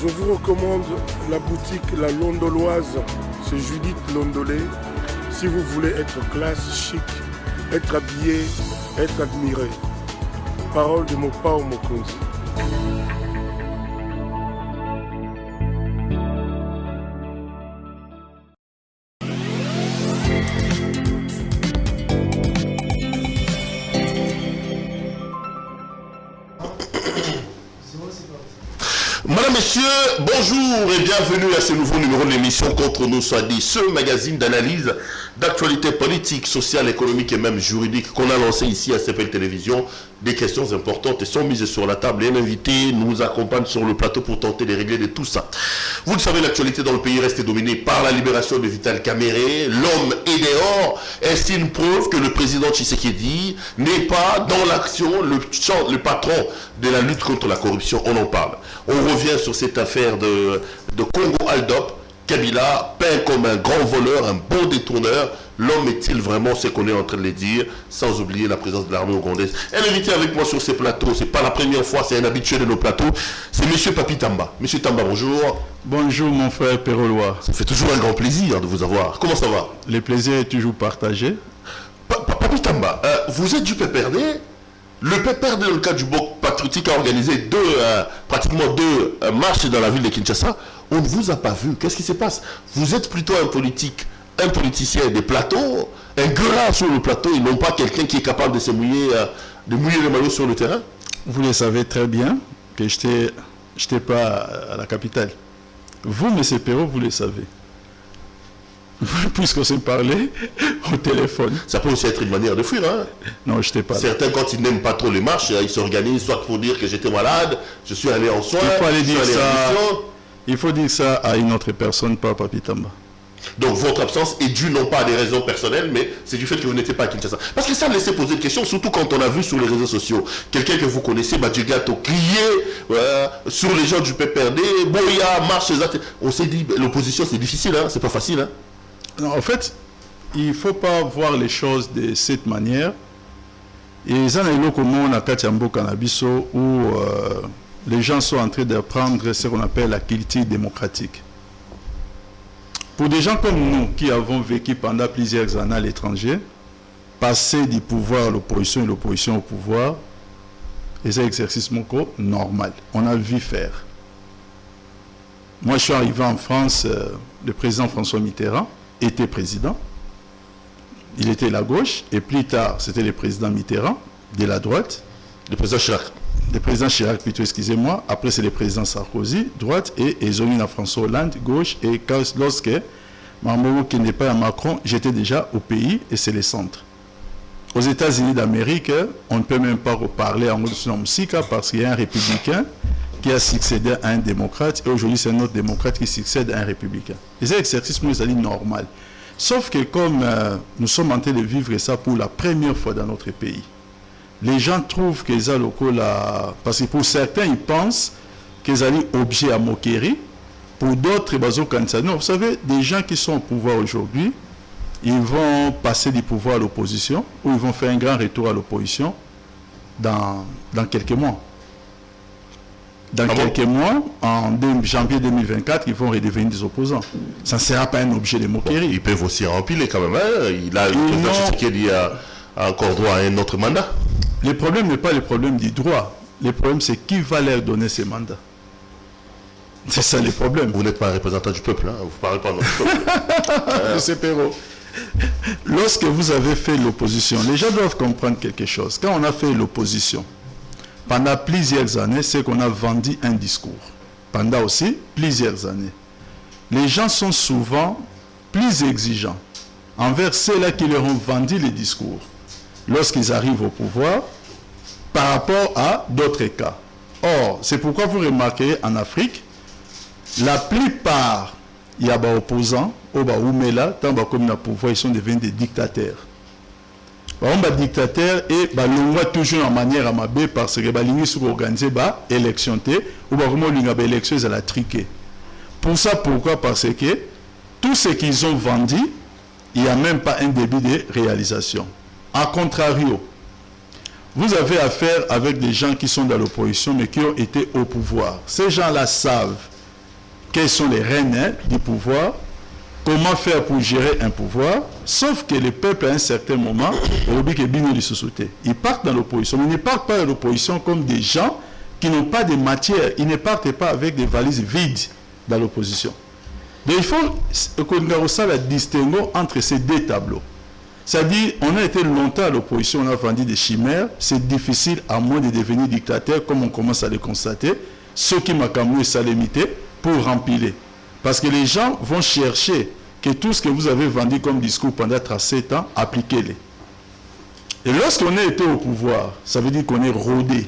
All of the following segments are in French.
Je vous recommande la boutique La Londoloise, c'est Judith Londolé. Si vous voulez être classe, chic, être habillé, être admiré. Parole de Mopao Mokonzi. Madame, Messieurs, bonjour et bienvenue à ce nouveau numéro de l'émission Contre nous soit dit, ce magazine d'analyse d'actualité politique, sociale, économique et même juridique qu'on a lancé ici à CPL Télévision. Des questions importantes sont mises sur la table et un invité nous accompagne sur le plateau pour tenter de régler de tout ça. Vous le savez, l'actualité dans le pays reste dominée par la libération de Vital Kamerhe. L'homme est dehors. Est-ce une preuve que le président Tshisekedi n'est pas dans l'action, le patron de la lutte contre la corruption? On en parle. On revient sur cette affaire de Congo Aldop. Kabila peint comme un grand voleur, un bon détourneur. L'homme est-il vraiment ce qu'on est en train de le dire, sans oublier la présence de l'armée ougandaise? Un invité avec moi sur ces plateaux, c'est pas la première fois, c'est un habitué de nos plateaux, c'est M. Papi Tamba. M. Tamba, bonjour. Bonjour mon frère Perolois. Ça fait toujours un grand plaisir de vous avoir. Comment ça va? Le plaisir est toujours partagé. Papi Tamba, vous êtes du PPRD. Le PPRD, dans le cadre du Bloc patriotique, a organisé pratiquement deux marches dans la ville de Kinshasa. On ne vous a pas vu. Qu'est-ce qui se passe? Vous êtes plutôt un politicien des plateaux, un gueulard sur le plateau, et non pas quelqu'un qui est capable de se mouiller, de mouiller les maillots sur le terrain. Vous le savez très bien que je n'étais pas à la capitale. Vous, M. Perrault, vous le savez. Puisqu'on s'est parlé au téléphone. Ça peut aussi être une manière de fuir, hein? Non, je n'étais pas là. Certains, quand ils n'aiment pas trop les marches, ils s'organisent soit pour dire que j'étais malade, je suis allé en soins, il faut aller dire ça. En il faut dire ça à une autre personne, pas à Papi Tamba. Donc votre absence est due non pas à des raisons personnelles, mais c'est du fait que vous n'étiez pas à Kinshasa. Parce que ça me laissait poser une question, surtout quand on a vu sur les réseaux sociaux quelqu'un que vous connaissez, Badjigato, crier sur les gens du PPRD, Boya, marche, on s'est dit, l'opposition c'est difficile, hein, c'est pas facile. Hein. Non, en fait, il ne faut pas voir les choses de cette manière. Et ça, c'est comment on a Katiambo Cannabiso où les gens sont en train d'apprendre ce qu'on appelle la culture démocratique. Pour des gens comme nous qui avons vécu pendant plusieurs années à l'étranger, passer du pouvoir à l'opposition et l'opposition au pouvoir, et c'est un exercice normal. On a vu faire. Moi, je suis arrivé en France, le président François Mitterrand était président. Il était la gauche, et plus tard, c'était le président Mitterrand, de la droite. Le président Chirac. Le président Chirac, plutôt, excusez-moi. Après, c'est le président Sarkozy, droite, et Ezonina François Hollande, gauche. Et lorsque Mambo qui n'est pas à Macron, j'étais déjà au pays, et c'est le centre. Aux États-Unis d'Amérique, on ne peut même pas reparler en Msika parce qu'il y a un républicain qui a succédé à un démocrate, et aujourd'hui c'est un autre démocrate qui succède à un républicain. Et c'est l'exercice, nous, c'est normal. Sauf que comme nous sommes en train de vivre ça pour la première fois dans notre pays, les gens trouvent que les locaux là, parce que pour certains, ils pensent qu'ils allaient objet à moquerie, pour d'autres, vous savez, des gens qui sont au pouvoir aujourd'hui, ils vont passer du pouvoir à l'opposition, ou ils vont faire un grand retour à l'opposition dans quelques mois. Dans quelques mois, en janvier 2024, ils vont redevenir des opposants. Ça ne sera pas un objet de moquerie. Ils peuvent aussi empiler quand même. Hein? Il a encore droit à un autre mandat. Le problème n'est pas le problème du droit. Le problème, c'est qui va leur donner ces mandats. C'est ça le problème. Vous n'êtes pas un représentant du peuple. Hein? Vous ne parlez pas de notre peuple. Monsieur Perrault, lorsque vous avez fait l'opposition, les gens doivent comprendre quelque chose. Quand on a fait l'opposition, pendant plusieurs années, c'est qu'on a vendu un discours. Pendant aussi plusieurs années. Les gens sont souvent plus exigeants envers ceux-là qui leur ont vendu les discours lorsqu'ils arrivent au pouvoir par rapport à d'autres cas. Or, c'est pourquoi vous remarquez en Afrique, la plupart, il y a des opposants, tant comme le pouvoir, ils sont devenus des dictateurs. On va dictateur et l'on voit toujours en manière à mabé parce que l'on sur organiser l'élection ou vraiment l'élection ils la triquer. Pour ça, pourquoi? Parce que tout ce qu'ils ont vendu, il n'y a même pas un début de réalisation. A contrario, vous avez affaire avec des gens qui sont dans l'opposition mais qui ont été au pouvoir. Ces gens-là savent quels sont les rênes du pouvoir, comment faire pour gérer un pouvoir, sauf que le peuple, à un certain moment, ils partent dans l'opposition. Mais ils ne partent pas dans l'opposition comme des gens qui n'ont pas de matière. Ils ne partent pas avec des valises vides dans l'opposition. Donc il faut qu'on ait la distinction entre ces deux tableaux. C'est-à-dire, on a été longtemps à l'opposition, on a vendu des chimères. C'est difficile, à moins de devenir dictateur, comme on commence à le constater. Ceux qui m'ont camoué ça limité pour remplir. Parce que les gens vont chercher que tout ce que vous avez vendu comme discours pendant 37 ans, appliquez-les. Et lorsqu'on a été au pouvoir, ça veut dire qu'on est rodé.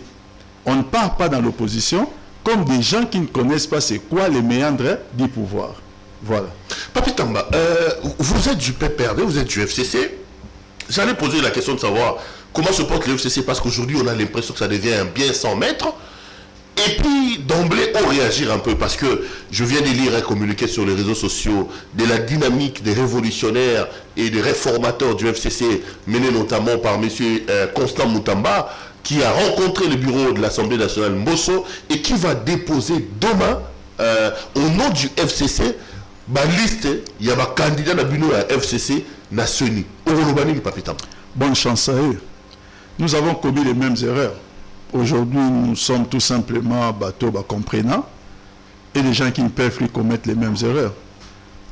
On ne part pas dans l'opposition comme des gens qui ne connaissent pas c'est quoi les méandres du pouvoir. Voilà. Papi Tamba, vous êtes du PPRD, vous êtes du FCC. J'allais poser la question de savoir comment se porte le FCC, parce qu'aujourd'hui on a l'impression que ça devient un bien sans maître. Et puis d'emblée on réagir un peu, parce que je viens de lire un communiqué sur les réseaux sociaux de la dynamique des révolutionnaires et des réformateurs du FCC, mené notamment par M. Constant Moutamba, qui a rencontré le bureau de l'Assemblée nationale Mbosso et qui va déposer demain au nom du FCC la liste, il y a un candidat à FCC national. Bonne chance à eux. Nous avons commis les mêmes erreurs. Aujourd'hui, nous sommes tout simplement bateaux comprenants et les gens qui ne peuvent plus commettre les mêmes erreurs.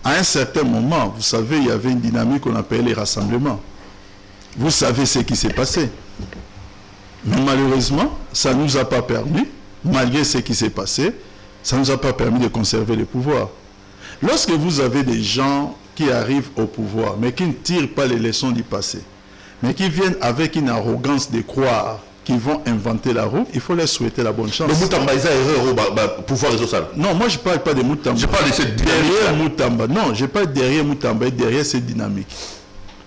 À un certain moment, vous savez, il y avait une dynamique qu'on appelait les rassemblements. Vous savez ce qui s'est passé. Mais malheureusement, ça ne nous a pas permis, malgré ce qui s'est passé, ça ne nous a pas permis de conserver le pouvoir. Lorsque vous avez des gens qui arrivent au pouvoir, mais qui ne tirent pas les leçons du passé, mais qui viennent avec une arrogance de croire qu'ils vont inventer la roue, il faut leur souhaiter la bonne chance. Le Moutamba, ils ont erreur au pouvoir et social. Non, moi je ne parle pas de Moutamba. Je parle de cette dynamique. Derrière Moutamba. Non, je parle derrière Moutamba et derrière cette dynamique.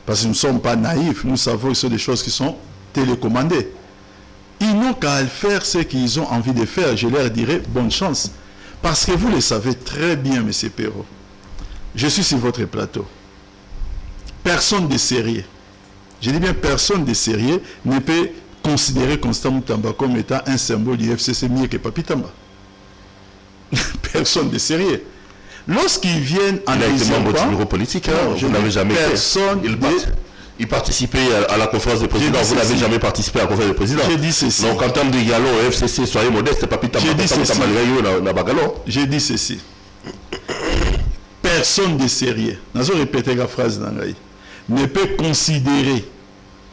Parce que nous ne sommes pas naïfs. Nous savons que ce sont des choses qui sont télécommandées. Ils n'ont qu'à faire ce qu'ils ont envie de faire. Je leur dirai bonne chance. Parce que vous le savez très bien, M. Perrault. Je suis sur votre plateau. Personne de sérieux, je dis bien personne de sérieux, ne peut considérer Constant Moutamba comme étant un symbole du FCC mieux que Papi Tamba. Personne de sérieux. Lorsqu'ils viennent en il a été membre du bureau politique, hein, vous n'avez jamais personne il participait à la conférence de président, vous n'avez jamais participé à la conférence de président. J'ai dit ceci. Donc en termes de galon, FCC, soyez modeste, Papi Tamba. J'ai dit ceci. J'ai dit ceci. Personne de sérieux, je répéter la phrase d'Angaï, ne peut considérer,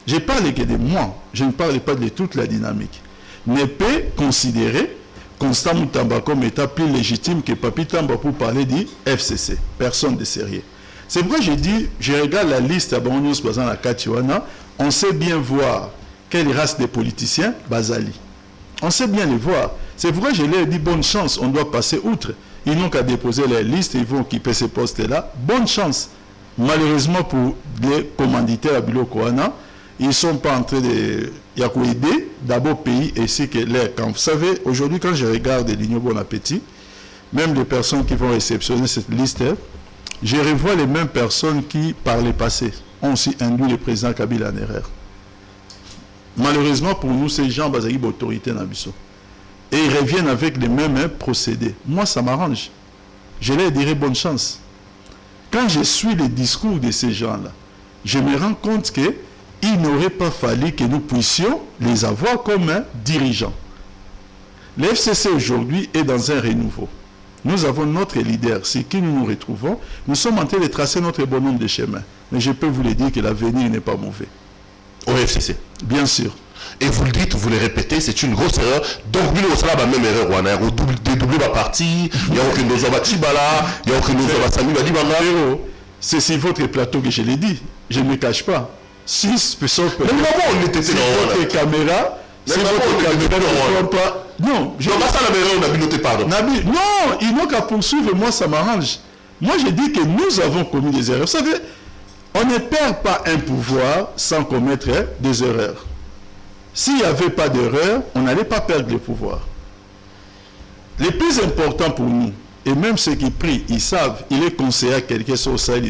je parle que de moi, je ne parle pas de toute la dynamique, ne peut considérer Constant Moutamba comme état plus légitime que Papi Tamba pour parler du FCC. Personne de sérieux. C'est pourquoi je dis, je regarde la liste à Banonios Bazan à Katiwana, on sait bien voir quelle race de politiciens, Bazali. On sait bien les voir. C'est pourquoi je leur dis bonne chance, on doit passer outre. Ils n'ont qu'à déposer les listes, ils vont occuper ces postes-là. Bonne chance. Malheureusement pour les commanditaires à Bilo Koana, ils ne sont pas en train de... Il y a qu'à aider d'abord pays ainsi que l'air. Vous savez, aujourd'hui, quand je regarde l'Union Bon Appétit, même les personnes qui vont réceptionner cette liste, je revois les mêmes personnes qui, par le passé, ont aussi induit le président Kabila en erreur. Malheureusement pour nous, ces gens ont une autorité dans Bissau. Et ils reviennent avec les mêmes procédés. Moi, ça m'arrange. Je leur dirai bonne chance. Quand je suis les discours de ces gens-là, je me rends compte qu'il n'aurait pas fallu que nous puissions les avoir comme dirigeants. Le FCC aujourd'hui est dans un renouveau. Nous avons notre leader, c'est qui nous nous retrouvons. Nous sommes en train de tracer notre bon nombre de chemins. Mais je peux vous le dire que l'avenir n'est pas mauvais. Au FCC. Bien sûr. Et vous le dites, vous le répétez, c'est une grosse erreur. Donc, nous, on sera la même erreur. On a dédoublé ma partie, il n'y a aucune chose à Tibala, il n'y a aucune chose à Sami Badibanga. C'est sur votre plateau que je l'ai dit. Je ne me cache pas. Si on était votre caméra, si votre caméra ne prend pas. Non, je ne pas ça la erreur, on a noté pardon. Non, ils n'ont qu'à poursuivre, moi ça m'arrange. Moi je dis que nous avons commis des erreurs. Vous savez, on ne perd pas un pouvoir sans commettre des erreurs. S'il n'y avait pas d'erreur, on n'allait pas perdre le pouvoir. Le plus important pour nous, et même ceux qui prient, ils savent, il est conseillé à quelqu'un sur le Sahel,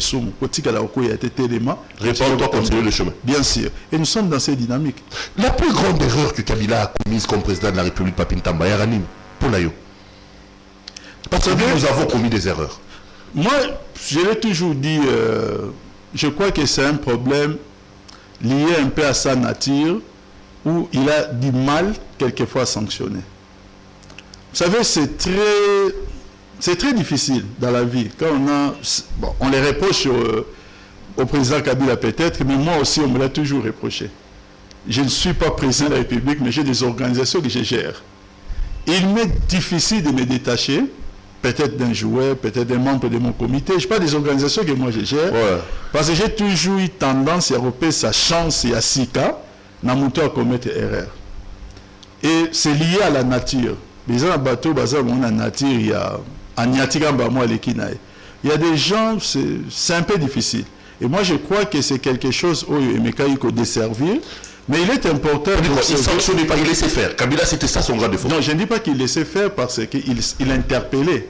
réponds-toi, continuer le chemin. Bien sûr. Et nous sommes dans cette dynamique. La plus grande erreur que Kabila a commise comme président de la République, Papi Tamba, Yaranim, pour l'aïo. Parce que nous avons commis des erreurs. Moi, je l'ai toujours dit, je crois que c'est un problème lié un peu à sa nature, où il a du mal quelquefois à sanctionner. Vous savez, c'est très difficile dans la vie. Quand on les reproche au président Kabila peut-être, mais moi aussi on me l'a toujours reproché. Je ne suis pas président de la République, mais j'ai des organisations que je gère. Il m'est difficile de me détacher, peut-être d'un joueur, peut-être d'un membre de mon comité. Je ne sais pas des organisations que moi je gère, parce que j'ai toujours eu tendance à repérer sa chance et à Sika, na monté à commettre erreur. Et c'est lié à la nature. Les gens bateau, la nature, il y a il y a des gens, c'est un peu difficile. Et moi je crois que c'est quelque chose où il faut desservir. Mais il est important... Il ne sanctionnait pas, il laissait faire. Kabila, c'était ça son grand défaut. Non, je ne dis pas qu'il laissait faire parce qu'il interpellait.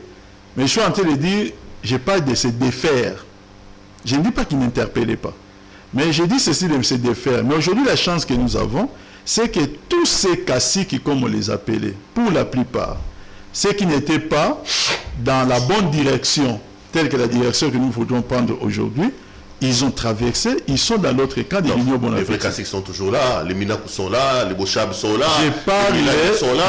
Mais je suis en train de dire, je parle de se défaire. Je ne dis pas qu'il n'interpellait pas. Mais je dis ceci de se défaire. Mais aujourd'hui, la chance que nous avons, c'est que tous ces caciques, comme on les appelait, pour la plupart, ceux qui n'étaient pas dans la bonne direction, telle que la direction que nous voudrons prendre aujourd'hui, ils ont traversé, ils sont dans l'autre camp de l'Union Bonne Appétit. Les vrais caciques sont toujours là, les Minakou sont là, les Bochab sont là, les Minakou sont là.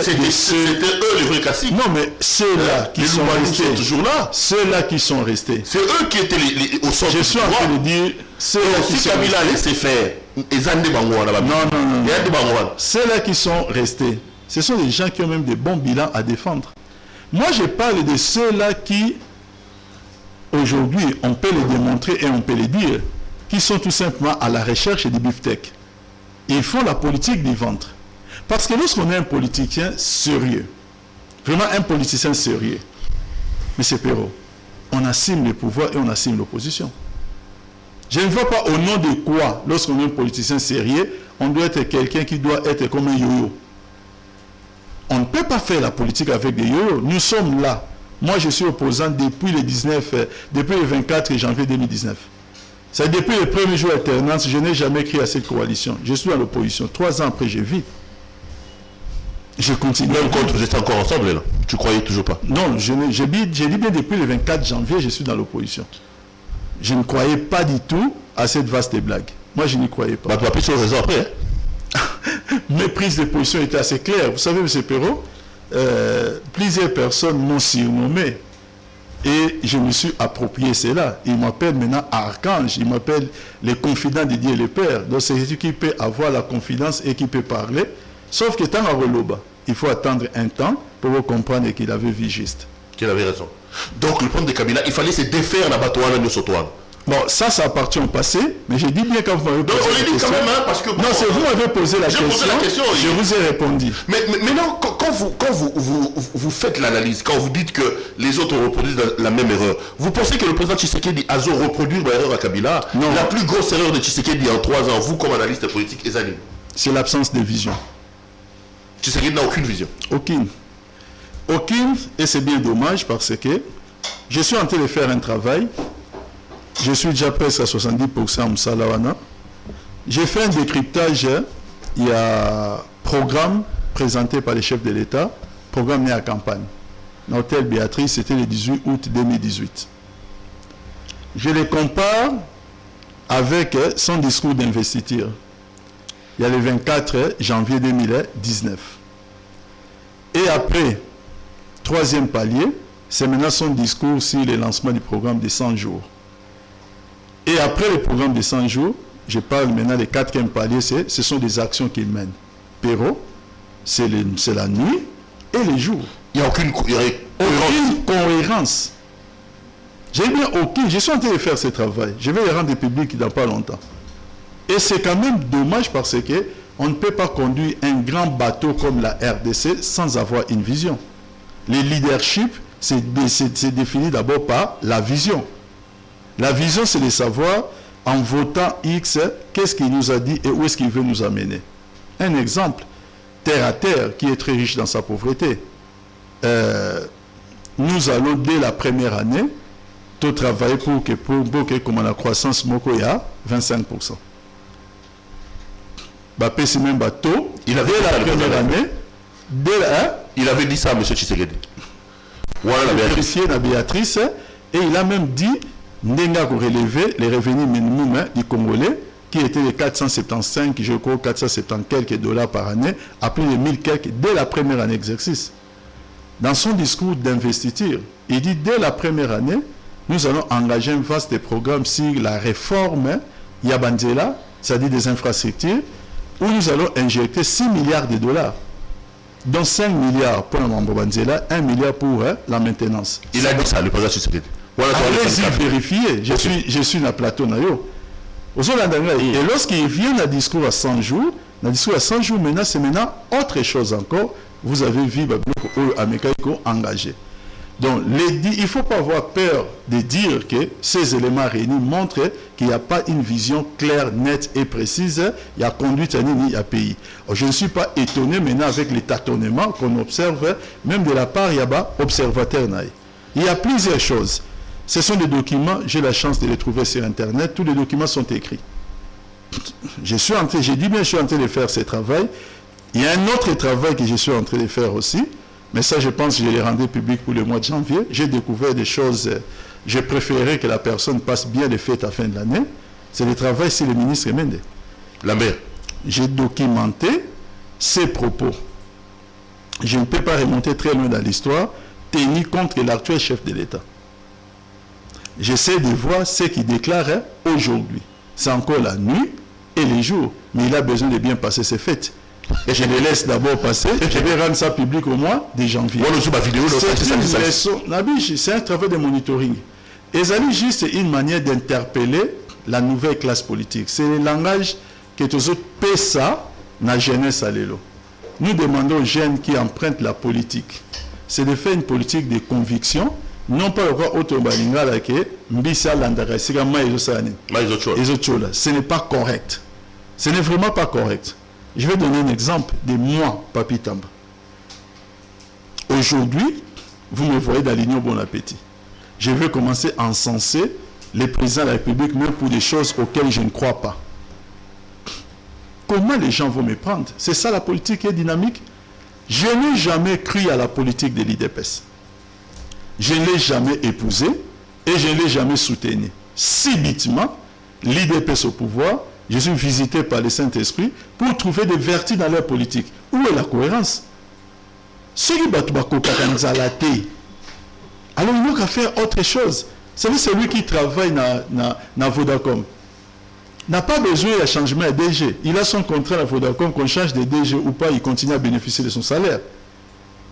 C'était eux les vrais caciques. Non, mais ceux-là qui sont restés, sont toujours là. Ceux-là qui sont restés. C'est eux qui étaient au centre. Je suis en train de dire, ceux-là qui sont Kabila laissé faire, non. Ceux-là qui sont restés, ce sont des gens qui ont même des bons bilans à défendre. Moi, je parle de ceux-là qui, aujourd'hui, on peut les démontrer et on peut les dire, qui sont tout simplement à la recherche du beefsteak. Ils font la politique du ventre. Parce que lorsqu'on est un politicien sérieux, vraiment un politicien sérieux, M. Perrault, on assume le pouvoir et on assume l'opposition. Je ne vois pas au nom de quoi, lorsqu'on est un politicien sérieux, on doit être quelqu'un qui doit être comme un yo-yo. On ne peut pas faire la politique avec des yo-yo. Nous sommes là. Moi, je suis opposant depuis le 24 janvier 2019. C'est depuis le premier jour d'alternance, je n'ai jamais écrit à cette coalition. Je suis à l'opposition. 3 ans après, je vis. Je continue. Même quand vous êtes encore ensemble, là, tu croyais toujours pas? Non, j'ai dit bien depuis le 24 janvier, je suis dans l'opposition. Je ne croyais pas du tout à cette vaste blague. Moi, je n'y croyais pas. Tu vas plus sur le réseau après, hein? Mes prises de position étaient assez claires. Vous savez, M. Perrault, plusieurs personnes m'ont surnommé et je me suis approprié cela. Ils m'appellent maintenant Archange, ils m'appellent les confidents de Dieu et le Père. Donc c'est celui qui peut avoir la confidence et qui peut parler. Sauf que tant à Roloba, il faut attendre un temps pour comprendre qu'il avait vu juste. Qu'il avait raison. Donc le problème de Kabila, il fallait se défaire la bataille de Sotouane. Bon, ça appartient au passé, mais je dis bien quand vous m'avez posé la question. Quand même, hein, parce que non, c'est vous m'avez posé la question, je vous ai répondu. Mais non, quand vous faites l'analyse, quand vous dites que les autres reproduisent la même erreur, vous pensez que le président Tshisekedi a reproduit l'erreur à Kabila? Non. La plus grosse erreur de Tshisekedi en 3 ans, vous comme analyste politique, Ezali? C'est l'absence de vision. Tshisekedi n'a aucune vision. Aucune, et c'est bien dommage parce que je suis en train de faire un travail. Je suis déjà presque à 70% en Msalawana. J'ai fait un décryptage. Il y a un programme présenté par les chefs de l'État, programme né à campagne. L'hôtel Béatrice, c'était le 18 août 2018. Je les compare avec son discours d'investiture. Il y a le 24 janvier 2019. Et après, 3e palier, c'est maintenant son discours sur le lancement du programme de 100 jours. Et après le programme de 100 jours, je parle maintenant des 4e palier, ce sont des actions qu'il mène. Perrault, c'est la nuit et les jours. Il n'y a aucune cohérence. Je suis en train de faire ce travail. Je vais le rendre public dans pas longtemps. Et c'est quand même dommage parce qu'on ne peut pas conduire un grand bateau comme la RDC sans avoir une vision. Le leadership, c'est défini d'abord par la vision. La vision, c'est de savoir, en votant X, qu'est-ce qu'il nous a dit et où est-ce qu'il veut nous amener. Un exemple, Terre à Terre, qui est très riche dans sa pauvreté. Nous allons, dès la première année, tout travailler pour que comme la croissance moko ya 25%. C'est même bateau, il avait la première année, il avait dit ça, M. Tshisekedi. Voilà, vérifié la Béatrice, et il a même dit Nenga pour relever les revenus minimums du Congolais, qui étaient de 475, je crois 470 quelques dollars par année, à plus de 1000 quelques dès la première année d'exercice. Dans son discours d'investiture, il dit dès la première année, nous allons engager un vaste programme sur la réforme Yabandela, c'est-à-dire des infrastructures, où nous allons injecter 6 milliards de dollars, dont 5 milliards pour la Mambobandela, 1 milliard pour la maintenance. Il a dit ça, le président Tshisekedi. Voilà, allez-y vérifier, je suis dans le plateau. Et lorsqu'il vient à discours à 100 jours, maintenant, c'est maintenant autre chose encore. Vous avez vu les Américains engagés. Donc, il ne faut pas avoir peur de dire que ces éléments réunis montrent qu'il n'y a pas une vision claire, nette et précise. Il y a conduite à ni à pays. Je ne suis pas étonné maintenant avec les tâtonnements qu'on observe, même de la part Yaba, observateur Naï. Il y a plusieurs choses. Ce sont des documents, j'ai la chance de les trouver sur Internet, tous les documents sont écrits. Je suis en train de faire ce travail. Il y a un autre travail que je suis en train de faire aussi, mais ça je pense que je l'ai rendu public pour le mois de janvier. J'ai découvert des choses, j'ai préféré que la personne passe bien les fêtes à la fin de l'année. C'est le travail sur le ministre Mende. La mère. J'ai documenté ses propos. Je ne peux pas remonter très loin dans l'histoire, tenus contre l'actuel chef de l'État. J'essaie de voir ce qu'il déclare aujourd'hui. C'est encore la nuit et les jours, mais il a besoin de bien passer ses fêtes. Et je les laisse d'abord passer. Je vais rendre ça public au mois de janvier. C'est un travail de monitoring. Et ça est juste une manière d'interpeller la nouvelle classe politique. C'est le langage que tous autres paient ça dans la jeunesse à l'élo. Nous demandons aux jeunes qui empruntent la politique, c'est de faire une politique de conviction. Non pas le roi Otobalinga là que Mbissa Landara Sigama Ezosani. Ce n'est pas correct. Ce n'est vraiment pas correct. Je vais donner un exemple de moi, Papi Tamba. Aujourd'hui, vous me voyez dans l'Union Bon Appétit. Je vais commencer à encenser les présidents de la République, même pour des choses auxquelles je ne crois pas. Comment les gens vont me prendre? C'est ça la politique qui est dynamique. Je n'ai jamais cru à la politique de l'IDPS. Je ne l'ai jamais épousé et je ne l'ai jamais soutenu. Subitement, l'IDPS au pouvoir, je suis visité par le Saint-Esprit pour trouver des vertus dans leur politique. Où est la cohérence? Ceux qui battent alors il n'y a qu'à faire autre chose. C'est celui qui travaille dans Vodacom. N'a pas besoin d'un changement de DG. Il a son contrat à Vodacom, qu'on change de DG ou pas, il continue à bénéficier de son salaire.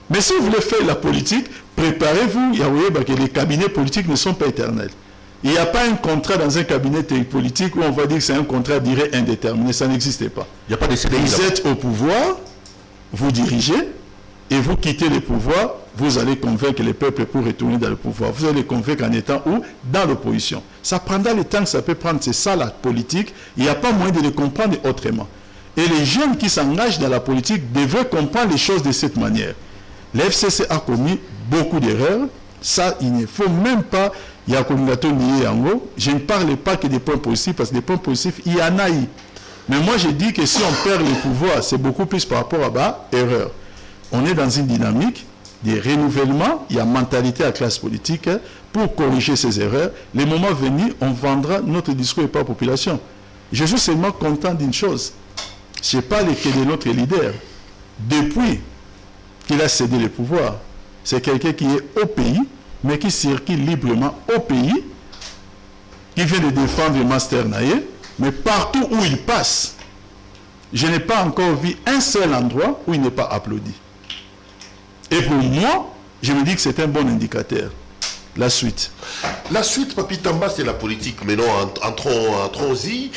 Mais si vous voulez faire la politique, préparez-vous, que les cabinets politiques ne sont pas éternels. Il n'y a pas un contrat dans un cabinet politique où on va dire que c'est un contrat à durée indéterminée. Ça n'existe pas. Il n'y a pas de CDI. Vous êtes au pouvoir, vous dirigez, et vous quittez le pouvoir, vous allez convaincre les peuples pour retourner dans le pouvoir. Vous allez les convaincre en étant où? Dans l'opposition. Ça prendra le temps que ça peut prendre. C'est ça la politique. Il n'y a pas moyen de les comprendre autrement. Et les jeunes qui s'engagent dans la politique devraient comprendre les choses de cette manière. L'FCC a commis beaucoup d'erreurs. Ça, il ne faut même pas... Il y a je ne parle pas que des points positifs, parce que des points positifs, il y en a eu. Mais moi, je dis que si on perd le pouvoir, c'est beaucoup plus par rapport à erreur. On est dans une dynamique de renouvellement, il y a mentalité à la classe politique pour corriger ces erreurs. Les moments venus, on vendra notre discours et pas la population. Je suis seulement content d'une chose. Je parle que de notre leader. Depuis qu'il a cédé le pouvoir, c'est quelqu'un qui est au pays, mais qui circule librement au pays, qui vient de défendre le Master Naye, mais partout où il passe, je n'ai pas encore vu un seul endroit où il n'est pas applaudi. Et pour moi, je me dis que c'est un bon indicateur. La suite. La suite, Papi Tamba, c'est la politique. Maintenant, entrons-y.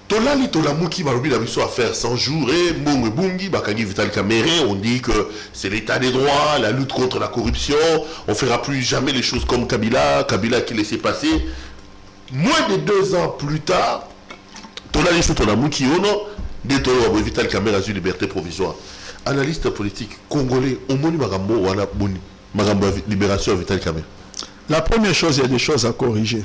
Tolali Tolamuki Marubi a à faire 100 jours et Mbongue Bungi, Bakagi Vital Kamere, on dit que c'est l'état des droits, la lutte contre la corruption, on ne fera plus jamais les choses comme Kabila qui laissait passer. Moins de 2 ans plus tard, Tolali Tolamuki Ono, Détolo Vital Kamere a eu liberté provisoire. Analyste politique congolais, on moni Magambo ou Magambo libération Vital Kamere. La première chose, il y a des choses à corriger.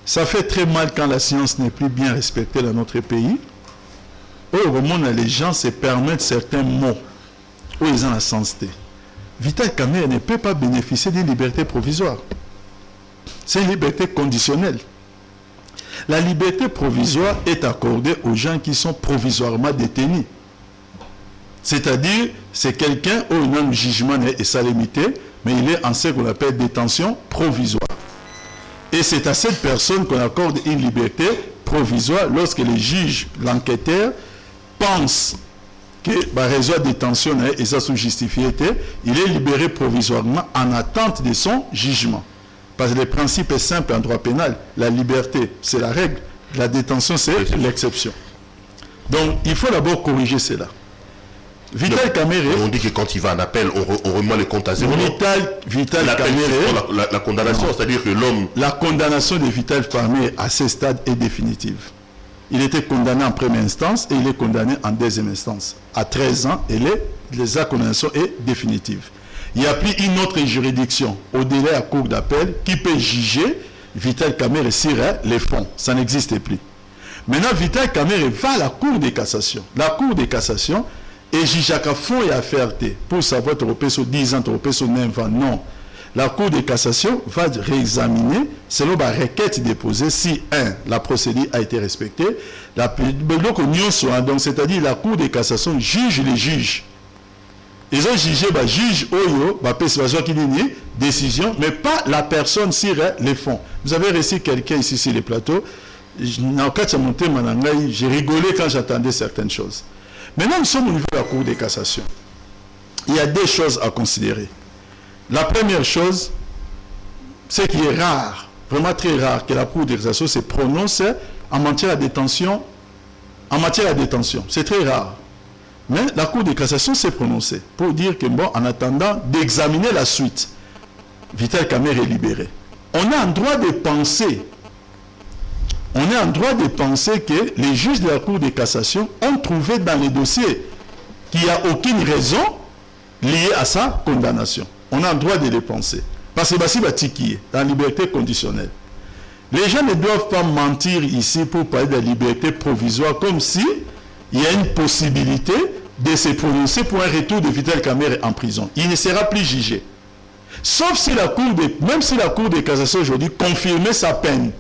Ça fait très mal quand la science n'est plus bien respectée dans notre pays. Au moment où les gens se permettent certains mots, où ils ont la sensité. Vital Kamerhe ne peut pas bénéficier d'une liberté provisoire. C'est une liberté conditionnelle. La liberté provisoire est accordée aux gens qui sont provisoirement détenus. C'est-à-dire, c'est quelqu'un où il a un jugement et sa limité, mais il est en ce qu'on appelle détention provisoire. Et c'est à cette personne qu'on accorde une liberté provisoire lorsque le juge, l'enquêteur, pense que par raison de détention et ça sous justifié, il est libéré provisoirement en attente de son jugement. Parce que le principe est simple en droit pénal. La liberté, c'est la règle. La détention, c'est l'exception. Donc, il faut d'abord corriger cela. Vital Kamerhe... On dit que quand il va en appel, on remet les comptes à zéro. Vital Kamerhe... La condamnation, c'est-à-dire que l'homme... La condamnation de Vital Kamerhe à ce stade est définitive. Il était condamné en première instance et il est condamné en deuxième instance. À 13 ans, et la condamnation est définitive. Il n'y a plus une autre juridiction au-delà de la cour d'appel qui peut juger Vital Kamerhe sur les fonds. Ça n'existe plus. Maintenant, Vital Kamerhe va à la cour de cassation. La cour de cassation est juge à fond et à ferté pour savoir tu sur 10 ans, tu sur 9 ans. Non. La cour de cassation va réexaminer selon la requête déposée si, la procédure a été respectée. Donc, c'est-à-dire la cour de cassation juge les juges. Ils ont jugé le juge Oyo, décision, mais pas la personne sur les fonds. Vous avez reçu quelqu'un ici sur les plateaux. J'ai rigolé quand j'attendais certaines choses. Maintenant, nous sommes au niveau de la cour de cassation. Il y a des choses à considérer. La première chose, c'est qu'il est rare, vraiment très rare, que la cour de cassation se prononce en matière de détention. En matière de détention, c'est très rare. Mais la Cour de cassation s'est prononcée pour dire que, bon, en attendant d'examiner la suite, Vital Kamerhe est libéré. On a un droit de penser. On a un droit de penser que les juges de la Cour de cassation ont trouvé dans les dossiers qu'il n'y a aucune raison liée à sa condamnation. On a un droit de les penser. Parce que c'est Batiki, dans la liberté conditionnelle. Les gens ne doivent pas mentir ici pour parler de la liberté provisoire comme si il y a une possibilité de se prononcer pour un retour de Vital Kamerhe en prison. Il ne sera plus jugé. Sauf si même si la Cour de cassation aujourd'hui confirmait sa peine.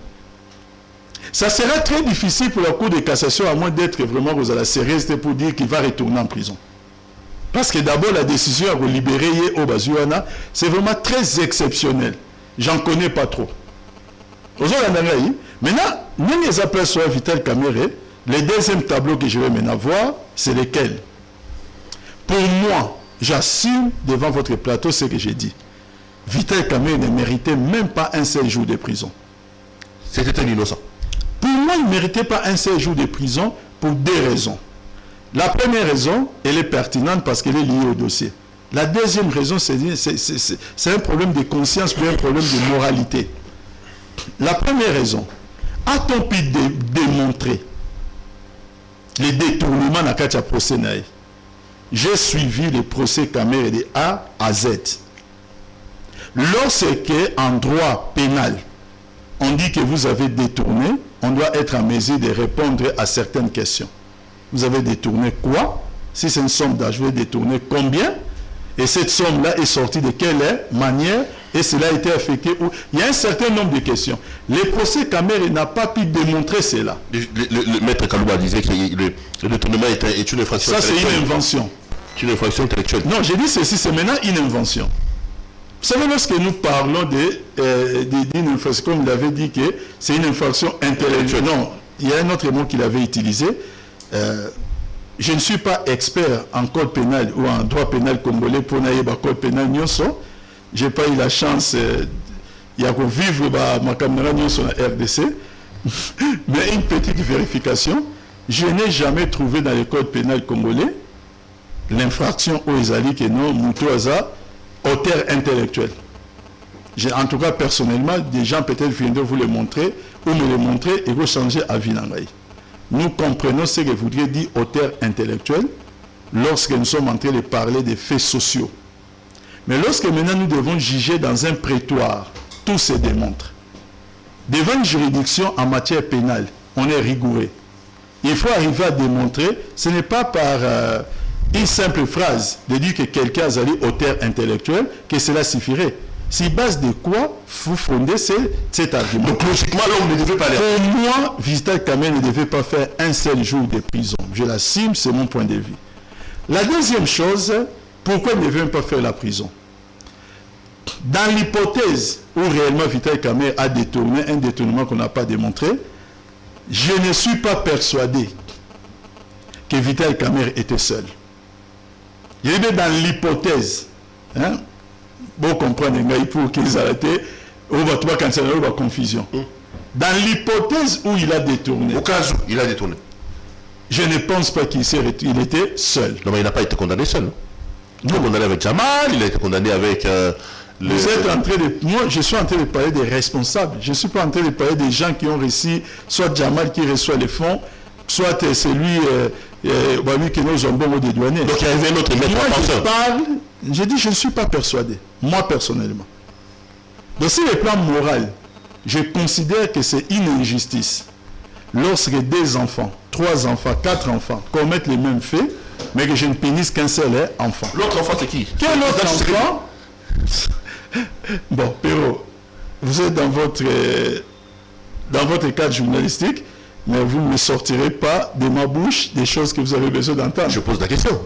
Ça sera très difficile pour la Cour de cassation, à moins d'être vraiment à la sérieuse pour dire qu'il va retourner en prison. Parce que d'abord, la décision à libérer au Bazuana, c'est vraiment très exceptionnel. J'en connais pas trop. Maintenant, nous les appelons sur Vital Kamerhe. Le deuxième tableau que je vais maintenant voir, c'est lequel? Pour moi, j'assume devant votre plateau ce que j'ai dit. Vital Kamerhe ne méritait même pas un seul jour de prison. C'était un innocent. Pour moi, il ne méritait pas un seul jour de prison pour deux raisons. La première raison, elle est pertinente parce qu'elle est liée au dossier. La deuxième raison, c'est un problème de conscience ou un problème de moralité. La première raison, a-t-on pu démontrer les détournements dans le procès? J'ai suivi le procès Kamerhe de A à Z. Lorsque, en droit pénal, on dit que vous avez détourné, on doit être en mesure de répondre à certaines questions. Vous avez détourné quoi? Si c'est une somme d'argent, vous avez détourné combien? Et cette somme-là est sortie de quelle manière? Et cela a été affecté où? Il y a un certain nombre de questions. Le procès Kamerhe n'a pas pu démontrer cela. Le maître Kalouba disait que le détournement est une infraction intellectuelle. Ça, c'est une invention. C'est une infraction intellectuelle. Non, j'ai dit ceci, c'est maintenant une invention. Vous savez, lorsque nous parlons d'une infraction, comme il avait dit que c'est une infraction intellectuelle. Non, il y a un autre mot qu'il avait utilisé. Je ne suis pas expert en code pénal ou en droit pénal congolais pour naïe code pénal nyonso. Je n'ai pas eu la chance de vivre ma caméra nyonso na RDC. Mais une petite vérification, je n'ai jamais trouvé dans le code pénal congolais l'infraction aux Ezali que non, Moutouaza, auteur intellectuel. En tout cas, personnellement, des gens peut-être viendront vous le montrer ou me le montrer et vous changer avis nangaï. Nous comprenons ce que voudrait dire auteur intellectuel lorsque nous sommes en train de parler des faits sociaux. Mais lorsque maintenant nous devons juger dans un prétoire, tout se démontre. Devant une juridiction en matière pénale, on est rigoureux. Il faut arriver à démontrer, ce n'est pas par une simple phrase de dire que quelqu'un a allé au terre intellectuel, que cela suffirait. C'est base de quoi vous fondez cet argument? Donc logiquement, l'homme ne devait pas aller. Pour moi, Vital Kamerhe ne devait pas faire un seul jour de prison. Je l'assume, c'est mon point de vue. La deuxième chose, pourquoi il ne devait même pas faire la prison? Dans l'hypothèse où réellement Vital Kamerhe a détourné un détournement qu'on n'a pas démontré, je ne suis pas persuadé que Vital Kamerhe était seul. Il est dans l'hypothèse, hein, bon comprendre pour qu'ils arrêtent, on va trouver quand il y a confusion. Dans l'hypothèse où il a détourné. Au cas où il a détourné. Je ne pense pas qu'il était seul. Non, mais il n'a pas été condamné seul. Il a été condamné avec Jamal, il a été condamné avec... Vous êtes en train de... Moi, je suis en train de parler des responsables. Je ne suis pas en train de parler des gens qui ont réussi, soit Jamal qui reçoit les fonds, soit celui qui nous ont bon des douaniers. Donc il y avait un autre maître penseur. Je dis, je ne suis pas persuadé, moi personnellement. Donc sur le plan moral, je considère que c'est une injustice lorsque des enfants, 3 enfants, 4 enfants commettent les mêmes faits, mais que je ne pénisse qu'un seul enfant. L'autre enfant, c'est qui? Quel autre enfant? Bon, Péro, vous êtes dans votre cadre journalistique, mais vous ne me sortirez pas de ma bouche des choses que vous avez besoin d'entendre. Je pose la question.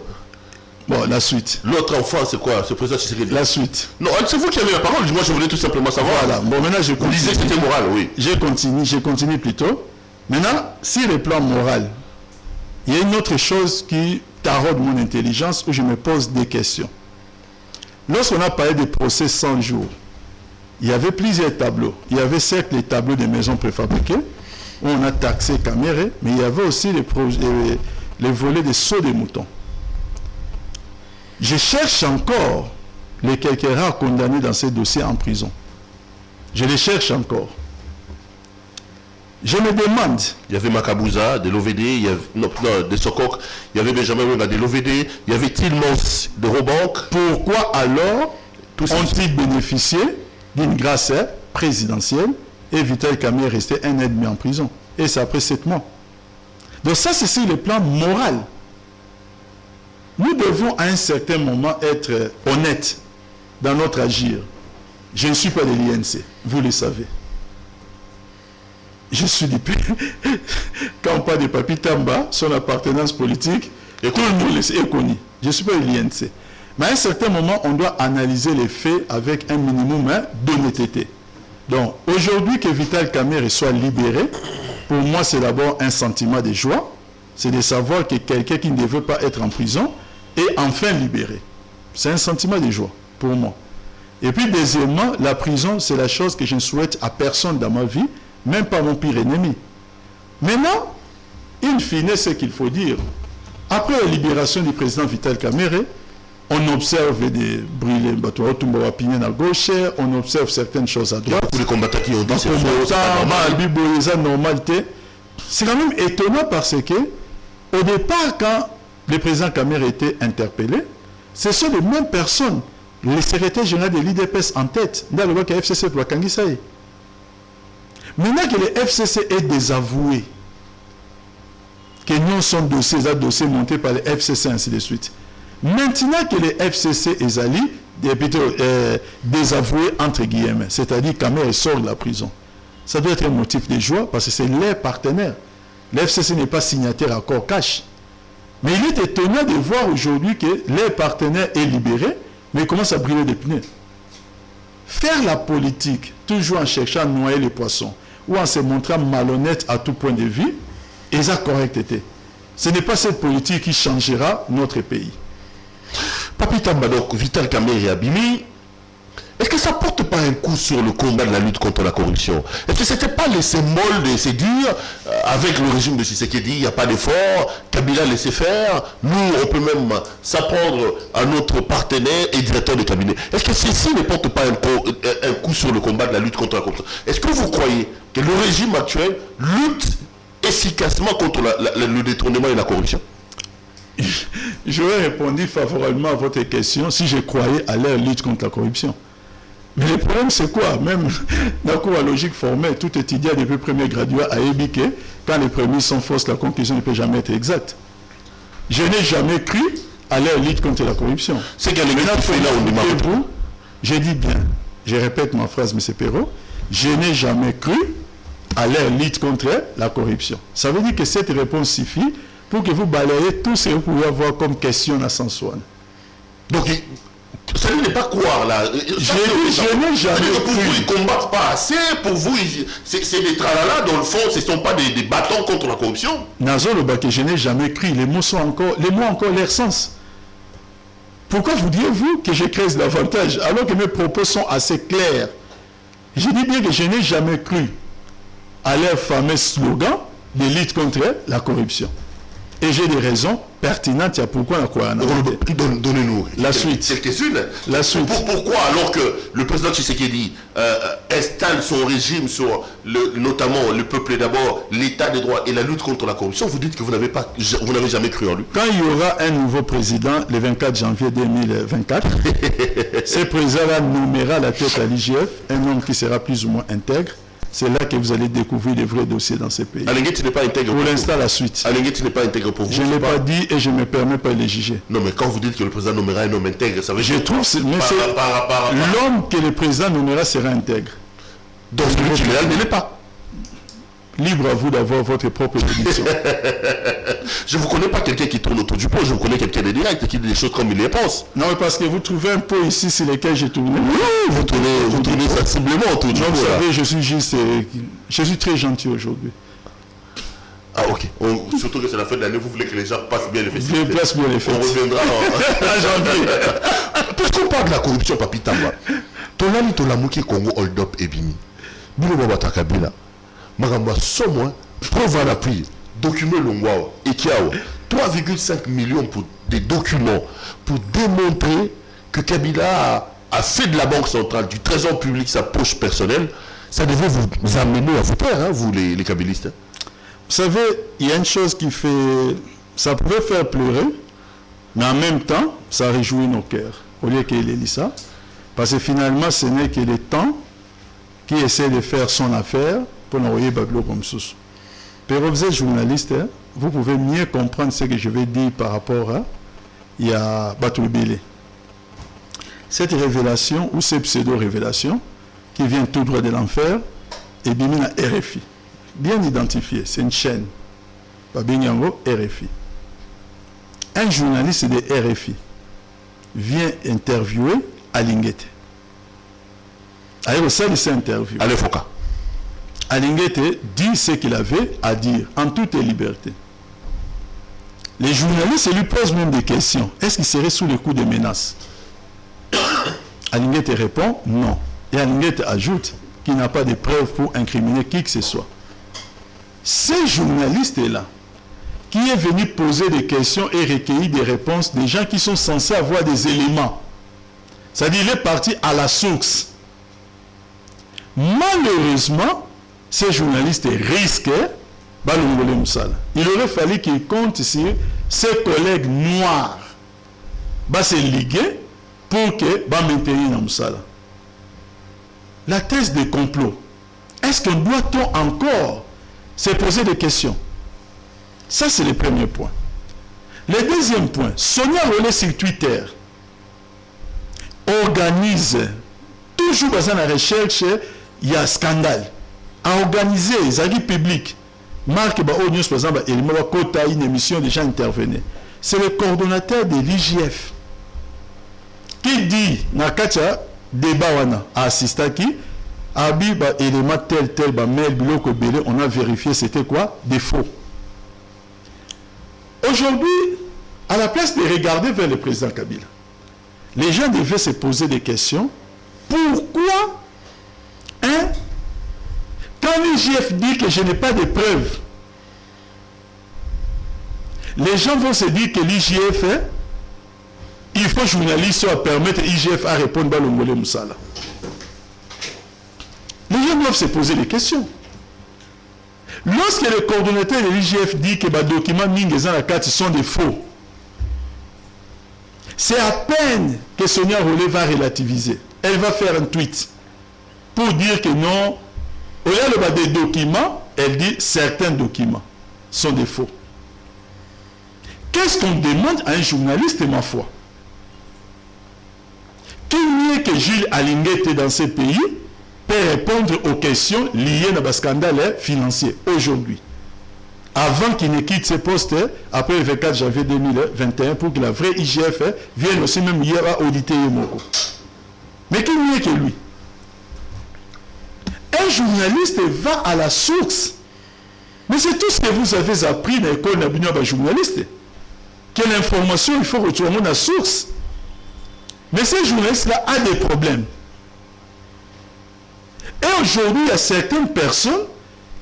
Bon, la suite. L'autre enfant, c'est quoi? C'est président Tshisekedi. La suite. Non, c'est vous qui avez la parole. Moi, je voulais tout simplement savoir. Voilà. Bon, maintenant, je continue. Vous disiez que c'était moral, oui. Je continue plutôt. Maintenant, sur le plan moral, il y a une autre chose qui taraude mon intelligence où je me pose des questions. Lorsqu'on a parlé des procès 100 jours, il y avait plusieurs tableaux. Il y avait certes les tableaux des maisons préfabriquées, où on a taxé Kamerhe, mais il y avait aussi les volets des sauts des moutons. Je cherche encore les quelques rares condamnés dans ces dossiers en prison. Je les cherche encore. Je me demande... Il y avait Makabouza, de l'OVD, il y avait, non, de Sokok, il y avait Benjamin Wenga de l'OVD, il y avait Tillmans de Robank. Pourquoi alors ont-ils bénéficié d'une grâce présidentielle et Vital Kamerhe est resté un an et demi en prison? Et c'est après 7 mois. Donc ça, c'est sur le plan moral. Nous devons à un certain moment être honnêtes dans notre agir. Je ne suis pas de l'INC, vous le savez. Je suis du pays. Quand on parle de Papi Tamba, son appartenance politique, tout le monde est connu. Je ne suis pas de l'INC. Mais à un certain moment, on doit analyser les faits avec un minimum d'honnêteté. Donc, aujourd'hui que Vital Kamerhe soit libéré, pour moi, c'est d'abord un sentiment de joie. C'est de savoir que quelqu'un qui ne devait pas être en prison est enfin libéré. C'est un sentiment de joie, pour moi. Et puis, deuxièmement, la prison, c'est la chose que je ne souhaite à personne dans ma vie, même pas mon pire ennemi. Maintenant, in fine, ce qu'il faut dire, après la libération du président Vital Kamerhe, on observe des brûlés, à gauche, on observe certaines choses à droite. Tous les combattants qui ont dit c'est normalité. C'est quand même étonnant parce que, au départ, quand le président Kamerhe était interpellé, ce sont les mêmes personnes, les secrétaires généraux de l'IDPS en tête, dans le bloc FCC pour Kangisaï. Maintenant que le FCC est désavoué, que nous sommes dossiers montés par le FCC, ainsi de suite. Maintenant que le FCC est allé, désavoué entre guillemets, c'est-à-dire que Kamerhe sort de la prison, ça doit être un motif de joie parce que c'est leur partenaire. Le FCC n'est pas signataire à corps cash. Mais il est étonnant de voir aujourd'hui que leur partenaire est libéré, mais il commence à brûler des pneus. Faire la politique, toujours en cherchant à noyer les poissons, ou en se montrant malhonnête à tout point de vue, et ça correcteté. Ce n'est pas cette politique qui changera notre pays. Papi Tamba, donc Vital Kamerhe et Abimi, est-ce que ça ne porte pas un coup sur le combat de la lutte contre la corruption? Est-ce que ce n'était pas les symboles de se dire, avec le régime de Tshisekedi, il n'y a pas d'effort, Kabila laissait faire, nous on peut même s'apprendre à notre partenaire et directeur de cabinet. Est-ce que ceci ne porte pas un coup sur le combat de la lutte contre la corruption? Est-ce que vous croyez que le régime actuel lutte efficacement contre le détournement et la corruption? J'aurais répondu favorablement à votre question si je croyais à leur lutte contre la corruption. Mais le problème, c'est quoi? Même dans la logique formelle, tout étudiant depuis premier graduat à ébiquer, quand les prémices sont fausses, la conclusion ne peut jamais être exacte. Je n'ai jamais cru à leur lutte contre la corruption. C'est qu'elle est là, j'ai dit bien, je répète ma phrase, M. Perrault, je n'ai jamais cru à leur lutte contre la corruption. Ça veut dire que cette réponse suffit pour que vous balayez tout ce que vous pouvez avoir comme question à Sansouane. Donc, ça n'est pas croire là. Je n'ai jamais cru. Pour vous, ils ne combattent pas assez. Pour vous, c'est des tralala. Dans le fond, ce ne sont pas des bâtons contre la corruption. Nazo le baké, je n'ai jamais cru. Les mots ont encore leur sens. Pourquoi vous dites-vous que je crée davantage alors que mes propos sont assez clairs? Je dis bien que je n'ai jamais cru à leur fameux slogan de lutte contre la corruption. Et j'ai des raisons pertinentes à pourquoi on a quoi. Donnez-nous la suite. Quelques-unes. La suite. Pourquoi, alors que le président Tshisekedi installe son régime sur notamment le peuple d'abord, l'état de droit et la lutte contre la corruption, vous dites que vous n'avez jamais cru en lui? Quand il y aura un nouveau président le 24 janvier 2024, ce président nommera la tête à l'IGF, un homme qui sera plus ou moins intègre. C'est là que vous allez découvrir les vrais dossiers dans ces pays. Alinguet n'est pas intègre pour l'instant, la suite. Alinguet n'est pas intègre pour vous. Je ne l'ai pas dit et je ne me permets pas de les juger. Non, mais quand vous dites que le président nommera un homme intègre, ça veut dire... Je trouve que l'homme que le président nommera sera intègre. Donc, le général ne l'est pas. Libre à vous d'avoir votre propre décision. Je ne vous connais pas quelqu'un qui tourne autour du pot, je vous connais quelqu'un de direct, qui dit des choses comme il les pense. Non, mais parce que vous trouvez un pot ici sur lequel j'ai tourné. Oui, vous tournez sensiblement autour du pot. Vous savez, je suis très gentil aujourd'hui. Ah, ok. Surtout que c'est la fin de l'année, vous voulez que les gens passent bien les fêtes. Passent bien les fêtes. On reviendra en janvier. Puisqu'on parle de la corruption, Papi Tamba, ton ami Tolamouki Congo Hold Up et Bini, Bilo Babata Kabila, Magamba Somwa, preuve à l'appui, document Longwao et Kiao, 3,5 millions pour des documents pour démontrer que Kabila a fait de la Banque centrale, du Trésor public, sa poche personnelle. Ça devait vous amener à vous taire, hein, vous les kabylistes. Vous savez, il y a une chose qui fait... Ça pouvait faire pleurer, mais en même temps, ça réjouit nos cœurs, au lieu qu'il ait dit ça. Parce que finalement, ce n'est que le temps qui essaie de faire son affaire pour envoyer Bablo comme sous. Mais vous êtes journaliste, hein, vous pouvez mieux comprendre ce que je vais dire par rapport à il y a Batoulbélé. Cette révélation ou ces pseudo-révélations qui vient tout droit de l'enfer est bien à RFI. Bien identifié, c'est une chaîne. Babinyango RFI. Un journaliste de RFI vient interviewer Alinguete. Alors ça, c'est interview. Allez, Foka. Alinguete dit ce qu'il avait à dire en toute liberté. Les journalistes lui posent même des questions. Est-ce qu'il serait sous le coup de menaces? Alinguete répond non. Et Alinguete ajoute qu'il n'a pas de preuves pour incriminer qui que ce soit. Ces journalistes-là, qui est venu poser des questions et recueillir des réponses des gens qui sont censés avoir des éléments, c'est-à-dire il est parti à la source. Malheureusement, ces journalistes risquaient Balongolé Moussala. Il aurait fallu qu'ils comptent sur ses collègues noirs se liguer pour que maintenir dans Moussala. La thèse de complot, est-ce qu'on doit-on encore se poser des questions? Ça, c'est le premier point. Le deuxième point, Sonia Rolé sur Twitter organise toujours dans la recherche, il y a scandale. À organiser les avis publics. Marc News, par exemple, il m'a coté une émission déjà intervenue. C'est le coordonnateur de l'IGF qui dit, Nakacha, débat wana, à Assistaki, Abi, élément tel, mail, biloko belé, on a vérifié c'était quoi? Des faux. Aujourd'hui, à la place de regarder vers le président Kabila, les gens devaient se poser des questions. Pourquoi quand l'IGF dit que je n'ai pas de preuves, les gens vont se dire que l'IGF, il faut journaliste à permettre l'IGF à répondre à l'Ongolé Moussala. Les gens doivent se poser des questions. Lorsque le coordonnateur de l'IGF dit que les documents Mingezan la carte sont des faux, c'est à peine que Sonia Rolé va relativiser. Elle va faire un tweet pour dire que non, au lieu des documents, elle dit certains documents sont des faux. Qu'est-ce qu'on demande à un journaliste, ma foi? Qui mieux que Jules Alinguet dans ce pays peut répondre aux questions liées à un scandale financier aujourd'hui, avant qu'il ne quitte ses postes après le 24 janvier 2021 pour que la vraie IGF vienne aussi même hier à auditer Yemoko. Mais qui mieux que lui? Un journaliste va à la source. Mais c'est tout ce que vous avez appris dans l'école de journaliste. Quelle information il faut retourner à la source. Mais ce journaliste-là a des problèmes. Et aujourd'hui, il y a certaines personnes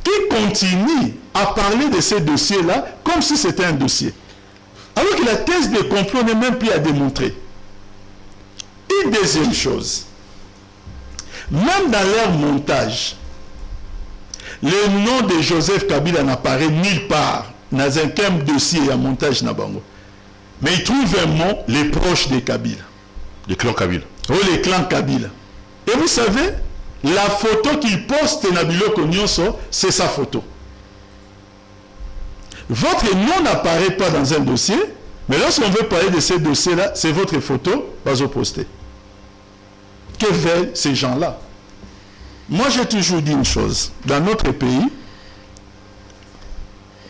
qui continuent à parler de ces dossiers-là comme si c'était un dossier. Alors que la thèse de complot n'est même plus à démontrer. Une deuxième chose, même dans leur montage, le nom de Joseph Kabila n'apparaît nulle part dans un dossier à montage Nabango. Mais il trouve un mot, les proches de Kabila. Le clan Kabila. Oui, les clans Kabila. Et vous savez, la photo qu'il poste dans Biloko Nyonso, c'est sa photo. Votre nom n'apparaît pas dans un dossier, mais lorsqu'on veut parler de ces dossiers-là, c'est votre photo, pas au posté. Que veulent ces gens-là? Moi, j'ai toujours dit une chose. Dans notre pays,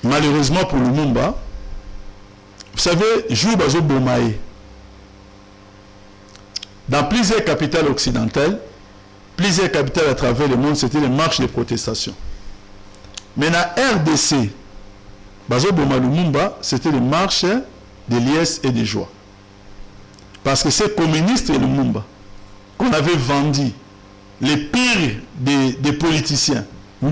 malheureusement pour le Lumumba, vous savez, Jou Bazo Bomaye, dans plusieurs capitales occidentales, plusieurs capitales à travers le monde, c'était les marches de protestation. Mais dans RDC, Bazo Boma Lumumba, c'était les marches de liesse et de joie. Parce que ces communistes et Lumumba, qu'on avait vendu, les pires des politiciens, ils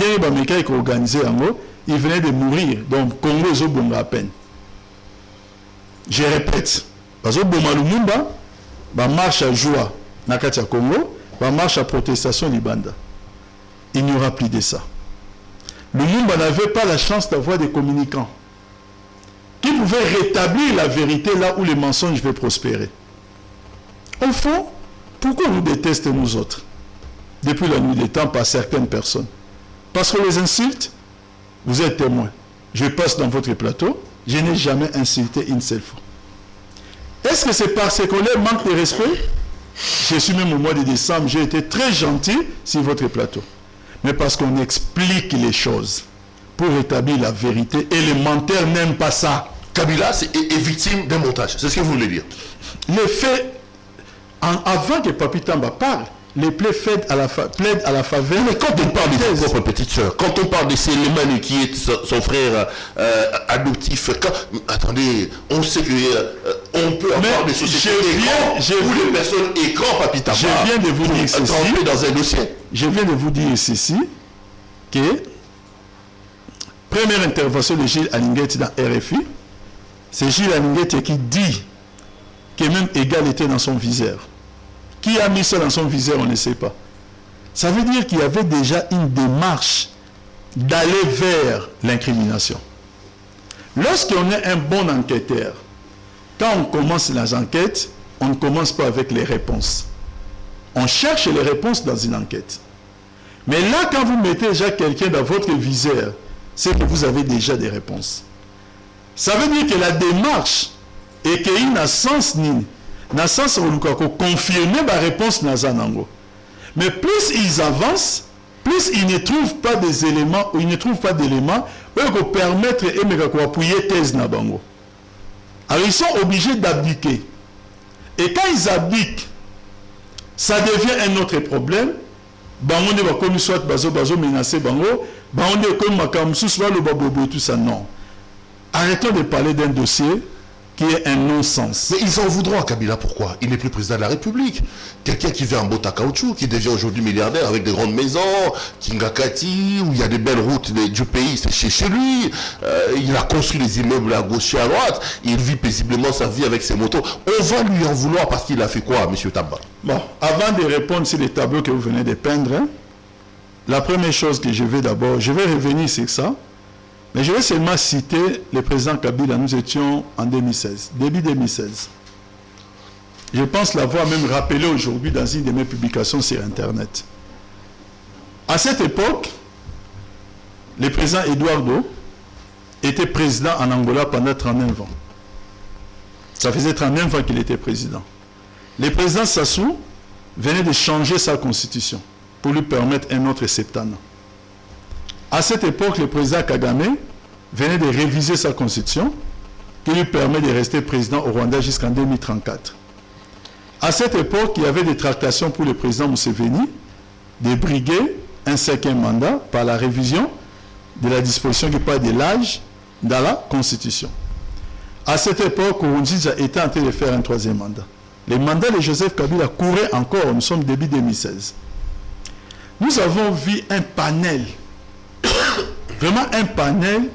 venaient de mourir. Donc, Congo est au à peine. Je répète, Bazo Boma Lumumba, marche à joie, Nakatia Congo, marche à protestation Libanda. Il n'y aura plus de ça. Lumumba n'avait pas la chance d'avoir des communicants qui pouvaient rétablir la vérité là où les mensonges veulent prospérer. Au fond, pourquoi vous détestez nous autres depuis la nuit des temps par certaines personnes? Parce qu'on les insulte. Vous êtes témoin. Je passe dans votre plateau, je n'ai jamais insulté une seule fois. Est-ce que c'est parce qu'on leur manque de respect? Je suis même au mois de décembre, j'ai été très gentil sur votre plateau. Mais parce qu'on explique les choses pour rétablir la vérité, et les menteurs n'aiment pas ça. Kabila est victime d'un montage, c'est ce que vous voulez dire? Les faits, avant que Papi Tamba parle, les plaies plaident à la faveur. Mais quand on parle de votre petite soeur, quand on parle de Sélémani qui est son frère adoptif, attendez, on sait qu'on peut avoir des sociétés où les personnes écran Papi Tamba. Je viens de vous dire ceci. Dans un dossier. Je viens de vous dire ceci, que première intervention de Gilles Alinguet dans RFI, c'est Gilles Alinguet qui dit que même Égal était dans son viseur. Qui a mis ça dans son viseur, on ne sait pas. Ça veut dire qu'il y avait déjà une démarche d'aller vers l'incrimination. Lorsqu'on est un bon enquêteur, quand on commence les enquêtes, on ne commence pas avec les réponses. On cherche les réponses dans une enquête. Mais là, quand vous mettez déjà quelqu'un dans votre viseur, c'est que vous avez déjà des réponses. Ça veut dire que la démarche est qu'il n'a sens ni dans le sens où nous confirmer la réponse Nazanango. Mais plus ils avancent, plus ils ne trouvent pas des éléments, ou ils ne trouvent pas d'éléments qui permettre d'appuyer thèse Nabango. Alors ils sont obligés d'abdiquer. Et quand ils abdiquent, ça devient un autre problème. Bango ne va comme soit bazo menacé bango, bango ne comme makamsu soit le babobo tout ça non. Arrêtons de parler d'un dossier qui est un non-sens. Mais ils en voudront à Kabila, pourquoi? Il n'est plus président de la République. Quelqu'un qui vient en botte à caoutchouc, qui devient aujourd'hui milliardaire avec des grandes maisons, Kingakati, où il y a des belles routes du pays, c'est chez lui. Il a construit des immeubles à gauche et à droite. Il vit paisiblement sa vie avec ses motos. On va lui en vouloir parce qu'il a fait quoi, M. Tamba? Bon, avant de répondre sur les tableaux que vous venez de peindre, la première chose que je vais d'abord, je vais revenir sur ça. Mais je vais seulement citer le président Kabila. Nous étions en 2016, début 2016. Je pense l'avoir même rappelé aujourd'hui dans une de mes publications sur Internet. À cette époque, le président Eduardo était président en Angola pendant 39 ans. Ça faisait 39 ans qu'il était président. Le président Sassou venait de changer sa constitution pour lui permettre un autre septennat. À cette époque, le président Kagame venait de réviser sa constitution qui lui permet de rester président au Rwanda jusqu'en 2034. À cette époque, il y avait des tractations pour le président Museveni de briguer un 5e mandat par la révision de la disposition qui parle de l'âge dans la Constitution. À cette époque, Nkurunziza était en train de faire un 3e mandat. Le mandat de Joseph Kabila courait encore, nous sommes début 2016. Nous avons vu un panel, vraiment un panel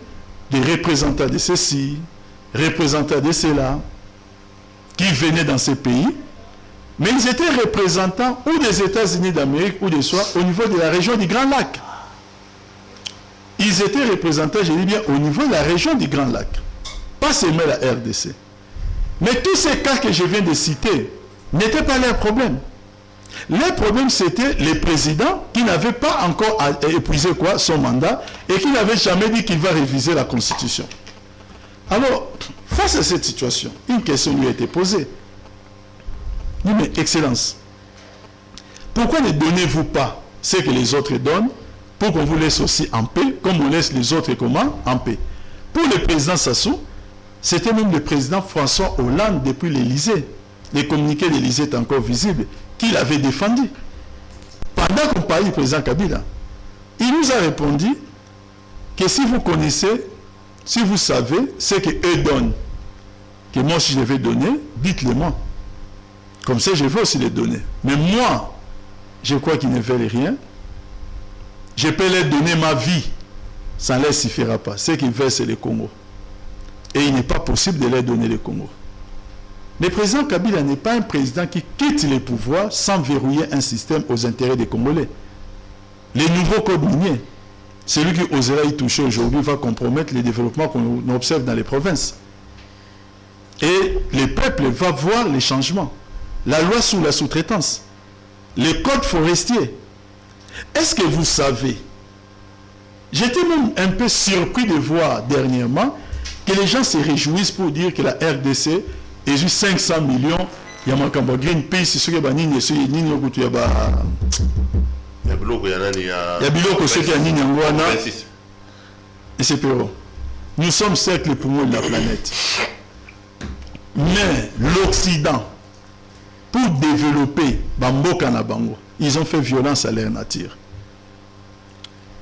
de représentants de ceci, représentants de cela, qui venaient dans ces pays, mais ils étaient représentants ou des États-Unis d'Amérique ou des soins au niveau de la région du Grand Lac. Ils étaient représentants, je dis bien, au niveau de la région du Grand Lac. Pas seulement la RDC. Mais tous ces cas que je viens de citer n'étaient pas leur problème. Leur problème, c'était les présidents qui n'avaient pas encore épuisé son mandat et qui n'avaient jamais dit qu'il va réviser la Constitution. Alors, face à cette situation, une question lui a été posée. Il dit, mais Excellence, pourquoi ne donnez-vous pas ce que les autres donnent pour qu'on vous laisse aussi en paix, comme on laisse les autres comment en paix? Pour le président Sassou, c'était même le président François Hollande depuis l'Élysée. Les communiqués de l'Élysée étaient encore visibles, qu'il avait défendu. Pendant qu'on parlait du président Kabila, il nous a répondu que si vous connaissez, si vous savez ce qu'eux donnent, que moi si je vais donner, dites-le moi. Comme ça, je vais aussi les donner. Mais moi, je crois qu'ils ne veulent rien. Je peux leur donner ma vie. Ça ne leur suffira pas. Ce qu'ils veulent, c'est le Congo. Et il n'est pas possible de leur donner le Congo. Le président Kabila n'est pas un président qui quitte les pouvoirs sans verrouiller un système aux intérêts des Congolais. Les nouveaux codes miniers, celui qui osera y toucher aujourd'hui va compromettre les développements qu'on observe dans les provinces. Et le peuple va voir les changements. La loi sur la sous-traitance, les codes forestiers. Est-ce que vous savez, j'étais même un peu surpris de voir dernièrement que les gens se réjouissent pour dire que la RDC a eu 500 millions. Il y a un Greenpeace, il y a et c'est Péro. Nous sommes certes les poumons de la planète. Mais l'Occident, pour développer Bamboka na Bango, ils ont fait violence à leur nature.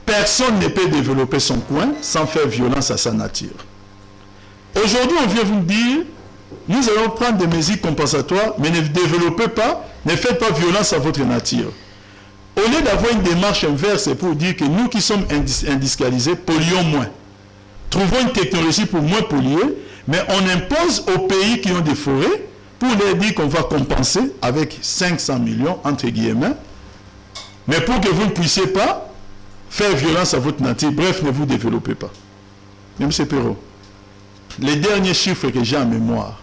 Personne ne peut développer son coin sans faire violence à sa nature. Aujourd'hui, on vient vous dire, nous allons prendre des mesures compensatoires, mais ne développez pas, ne faites pas violence à votre nature. Au lieu d'avoir une démarche inverse pour dire que nous qui sommes industrialisés, polluons moins. Trouvons une technologie pour moins polluer, mais on impose aux pays qui ont des forêts pour leur dire qu'on va compenser avec 500 millions, entre guillemets, mais pour que vous ne puissiez pas faire violence à votre nature, bref, ne vous développez pas. M. Perrault, les derniers chiffres que j'ai en mémoire,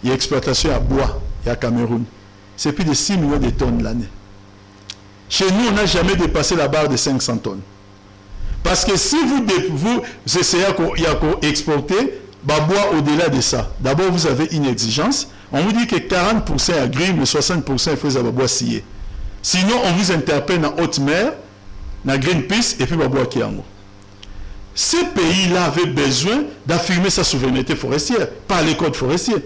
il y a exploitation à bois et à Cameroun, c'est plus de 6 millions de tonnes l'année. Chez nous, on n'a jamais dépassé la barre de 500 tonnes. Parce que si vous essayez d'exporter bois au-delà de ça, d'abord vous avez une exigence. On vous dit que 40% à grille, mais 60% il faut bois scié. Sinon, on vous interpelle en haute mer, dans Greenpeace et puis bois Kiango. Ces pays-là avaient besoin d'affirmer sa souveraineté forestière par les codes forestiers.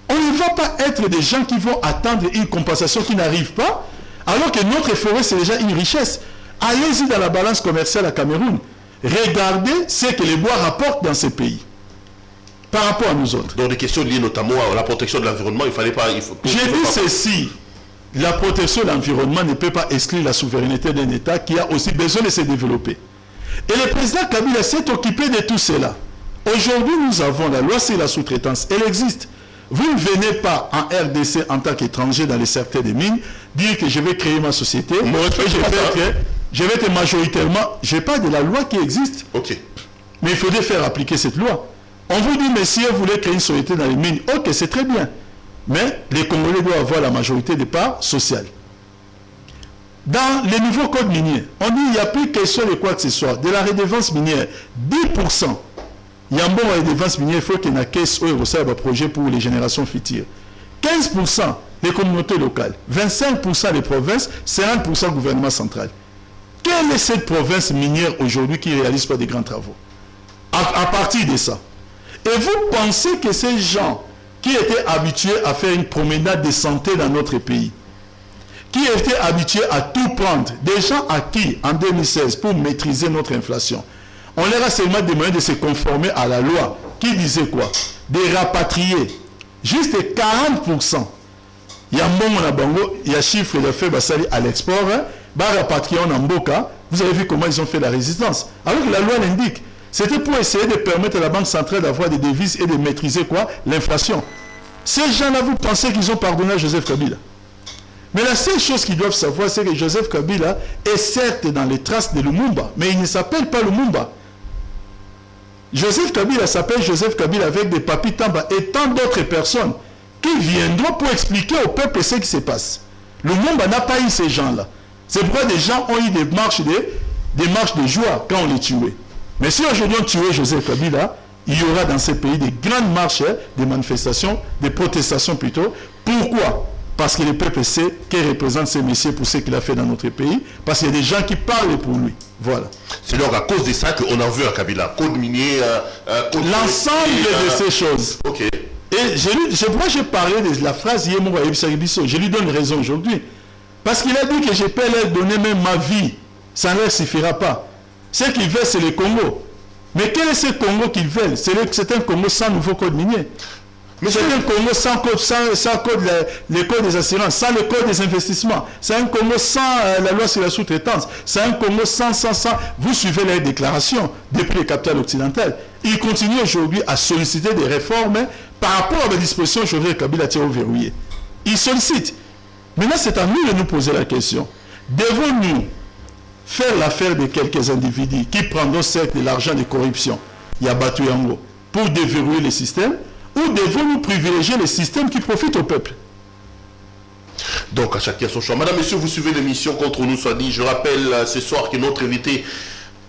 On ne va pas être des gens qui vont attendre une compensation qui n'arrive pas, alors que notre forêt, c'est déjà une richesse. Allez-y dans la balance commerciale à Cameroun. Regardez ce que les bois rapportent dans ces pays par rapport à nous autres. Donc des questions liées notamment à la protection de l'environnement, il fallait pas... J'ai dit ceci, la protection de l'environnement ne peut pas exclure la souveraineté d'un État qui a aussi besoin de se développer. Et le président Kabila s'est occupé de tout cela. Aujourd'hui, nous avons la loi sur la sous-traitance, elle existe. Vous ne venez pas en RDC en tant qu'étranger dans les secteurs des mines dire que je vais créer ma société, je vais être majoritairement, je parle de la loi qui existe. Ok. Mais il faudrait faire appliquer cette loi. On vous dit, mais si vous voulez créer une société dans les mines, ok, c'est très bien. Mais les Congolais doivent avoir la majorité des parts sociales. Dans les nouveaux codes miniers, on dit qu'il n'y a plus question de quoi que ce soit, de la redevance minière. 10% Il y a un bon de défense minière, il faut qu'il y ait une caisse où il y ait un projet pour les générations futures. 15% les communautés locales, 25% les provinces, 50% le gouvernement central. Quelle est cette province minière aujourd'hui qui ne réalise pas de grands travaux? À partir de ça. Et vous pensez que ces gens qui étaient habitués à faire une promenade de santé dans notre pays, qui étaient habitués à tout prendre, des gens à qui, en 2016, pour maîtriser notre inflation, on leur a seulement demandé de se conformer à la loi qui disait quoi? De rapatrier juste 40%. Il y a un bon monabongo, il y a chiffre d'affaires à l'export, rapatrier en Mboka. Vous avez vu comment ils ont fait la résistance. Alors que la loi l'indique. C'était pour essayer de permettre à la Banque centrale d'avoir des devises et de maîtriser quoi? L'inflation. Ces gens-là, vous pensez qu'ils ont pardonné à Joseph Kabila? Mais la seule chose qu'ils doivent savoir, c'est que Joseph Kabila est certes dans les traces de Lumumba, mais il ne s'appelle pas Lumumba. Joseph Kabila s'appelle Joseph Kabila avec des papis Tamba et tant d'autres personnes qui viendront pour expliquer au peuple ce qui se passe. Lumumba n'a pas eu ces gens-là. C'est pourquoi des gens ont eu des marches de joie quand on les tuait. Mais si aujourd'hui on tuait Joseph Kabila, il y aura dans ce pays des grandes marches, des manifestations, des protestations plutôt. Pourquoi? Parce que le peuple sait qu'il représente ces messieurs pour ce qu'il a fait dans notre pays. Parce qu'il y a des gens qui parlent pour lui. Voilà. C'est donc à cause de ça qu'on en veut à Kabila. Code minier, l'ensemble de ces choses. Ok. Et moi j'ai parlé de la phrase Yemou Ayebisagibiso. Je lui donne raison aujourd'hui. Parce qu'il a dit que je peux leur donner même ma vie. Ça ne leur suffira pas. Ce qu'ils veulent, c'est le Congo. Mais quel est ce Congo qu'ils veulent? C'est un Congo sans nouveau code minier. Mais c'est un Congo sans code, les codes des assurances, sans le code des investissements. C'est un Congo sans la loi sur la sous-traitance. C'est un Congo sans. Vous suivez les déclarations depuis les capitales occidentales. Ils continuent aujourd'hui à solliciter des réformes par rapport à la disposition aujourd'hui de Kabila Thierry verrouillé. Ils sollicitent. Maintenant, c'est à nous de nous poser la question. Devons-nous faire l'affaire de quelques individus qui prendront certes de l'argent de corruption, Yabatou Yango, pour déverrouiller le système, ou devons-nous privilégier le système qui profite au peuple? Donc à chacun son choix. Madame, Monsieur, vous suivez l'émission Contre nous soit dit. Je rappelle ce soir que notre invité,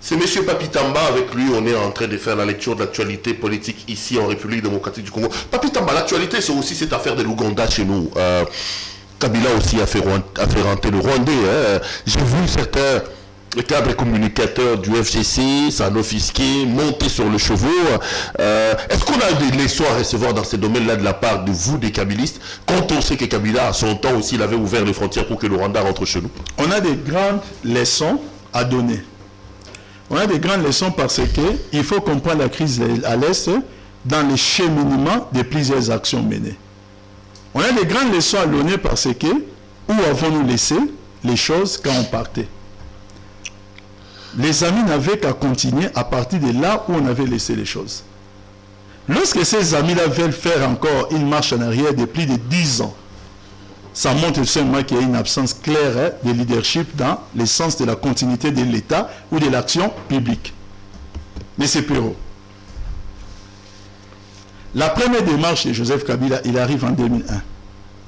c'est M. Papi Tamba. Avec lui, on est en train de faire la lecture de l'actualité politique ici en République démocratique du Congo. Papi Tamba, l'actualité, c'est aussi cette affaire de l'Ouganda chez nous. Kabila aussi a fait rentrer le Rwandais. J'ai vu certains cadres communicateurs du FCC, Sanofi, monter sur le chevaux. Est-ce qu'on a des leçons à recevoir dans ces domaines-là de la part de vous, des Kabilistes, quand on sait que Kabila, à son temps aussi, il avait ouvert les frontières pour que le Rwanda rentre chez nous? On a des grandes leçons à donner. On a des grandes leçons parce qu'il faut comprendre la crise à l'Est dans le cheminement de plusieurs actions menées. On a des grandes leçons à donner parce que où avons-nous laissé les choses quand on partait? Les amis n'avaient qu'à continuer à partir de là où on avait laissé les choses. Lorsque ces amis-là veulent faire encore une marche en arrière de plus de 10 ans, ça montre seulement qu'il y a une absence claire de leadership dans le sens de la continuité de l'État ou de l'action publique. Mais c'est Perrault. La première démarche de Joseph Kabila, il arrive en 2001.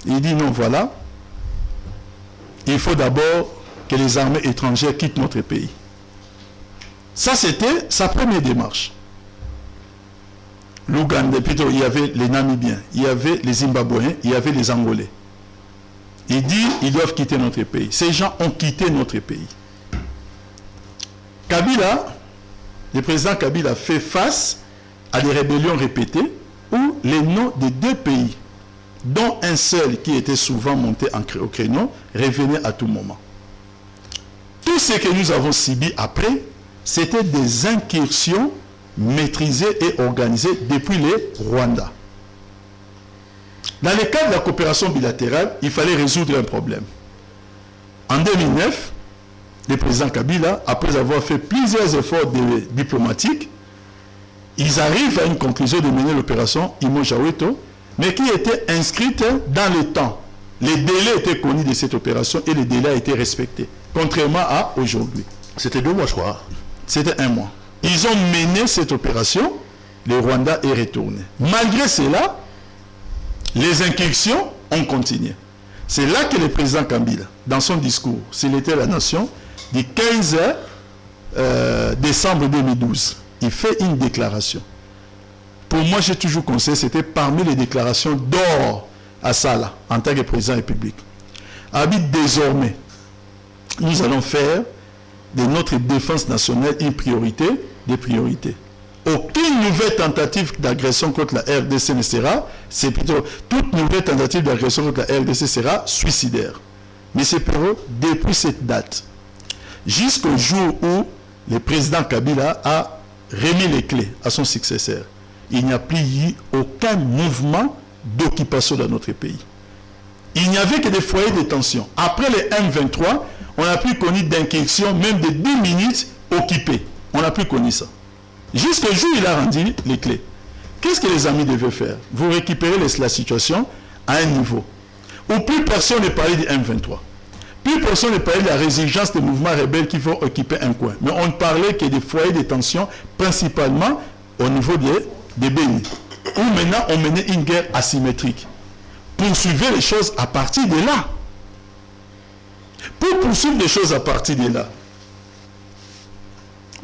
Il dit non, voilà, il faut d'abord que les armées étrangères quittent notre pays. Ça, c'était sa première démarche. L'Ouganda, plutôt, il y avait les Namibiens, il y avait les Zimbabwéens, il y avait les Angolais. Il dit, ils doivent quitter notre pays. Ces gens ont quitté notre pays. Kabila, le président Kabila fait face à des rébellions répétées où les noms de 2 pays, dont un seul qui était souvent monté au créneau, revenaient à tout moment. Tout ce que nous avons subi après, c'était des incursions maîtrisées et organisées depuis les Rwanda. Dans le cadre de la coopération bilatérale, il fallait résoudre un problème. En 2009, le président Kabila, après avoir fait plusieurs efforts diplomatiques, ils arrivent à une conclusion de mener l'opération Imo-Jaweto, mais qui était inscrite dans le temps. Les délais étaient connus de cette opération et les délais ont été respectés, contrairement à aujourd'hui. C'était 2 mois, je crois. C'était 1 mois. Ils ont mené cette opération, le Rwanda est retourné. Malgré cela, les incursions ont continué. C'est là que le président Kabila, dans son discours, s'il était la nation, du 15 décembre 2012, il fait une déclaration. pour moi, j'ai toujours conseillé, c'était parmi les déclarations d'or à Sala, en tant que président de la République. Habite désormais, nous allons faire de notre défense nationale une priorité des priorités. Aucune nouvelle tentative d'agression contre la RDC ne sera, c'est plutôt toute nouvelle tentative d'agression contre la RDC sera suicidaire. Mais c'est Perrault, depuis cette date, jusqu'au jour où le président Kabila a remis les clés à son successeur, il n'y a plus eu aucun mouvement d'occupation dans notre pays. Il n'y avait que des foyers de tension. Après les M23, on n'a plus connu d'inquiétude, même de 10 minutes occupées. On n'a plus connu ça. Jusqu'au jour où il a rendu les clés. Qu'est-ce que les amis devaient faire? Vous récupérez la situation à un niveau où plus personne ne parlait du M23. Plus personne ne parlait de la résilience des mouvements rebelles qui vont occuper un coin. Mais on ne parlait que des foyers de tension, principalement au niveau des Bénis, où maintenant on menait une guerre asymétrique. Poursuivez les choses à partir de là. Pour poursuivre les choses à partir de là,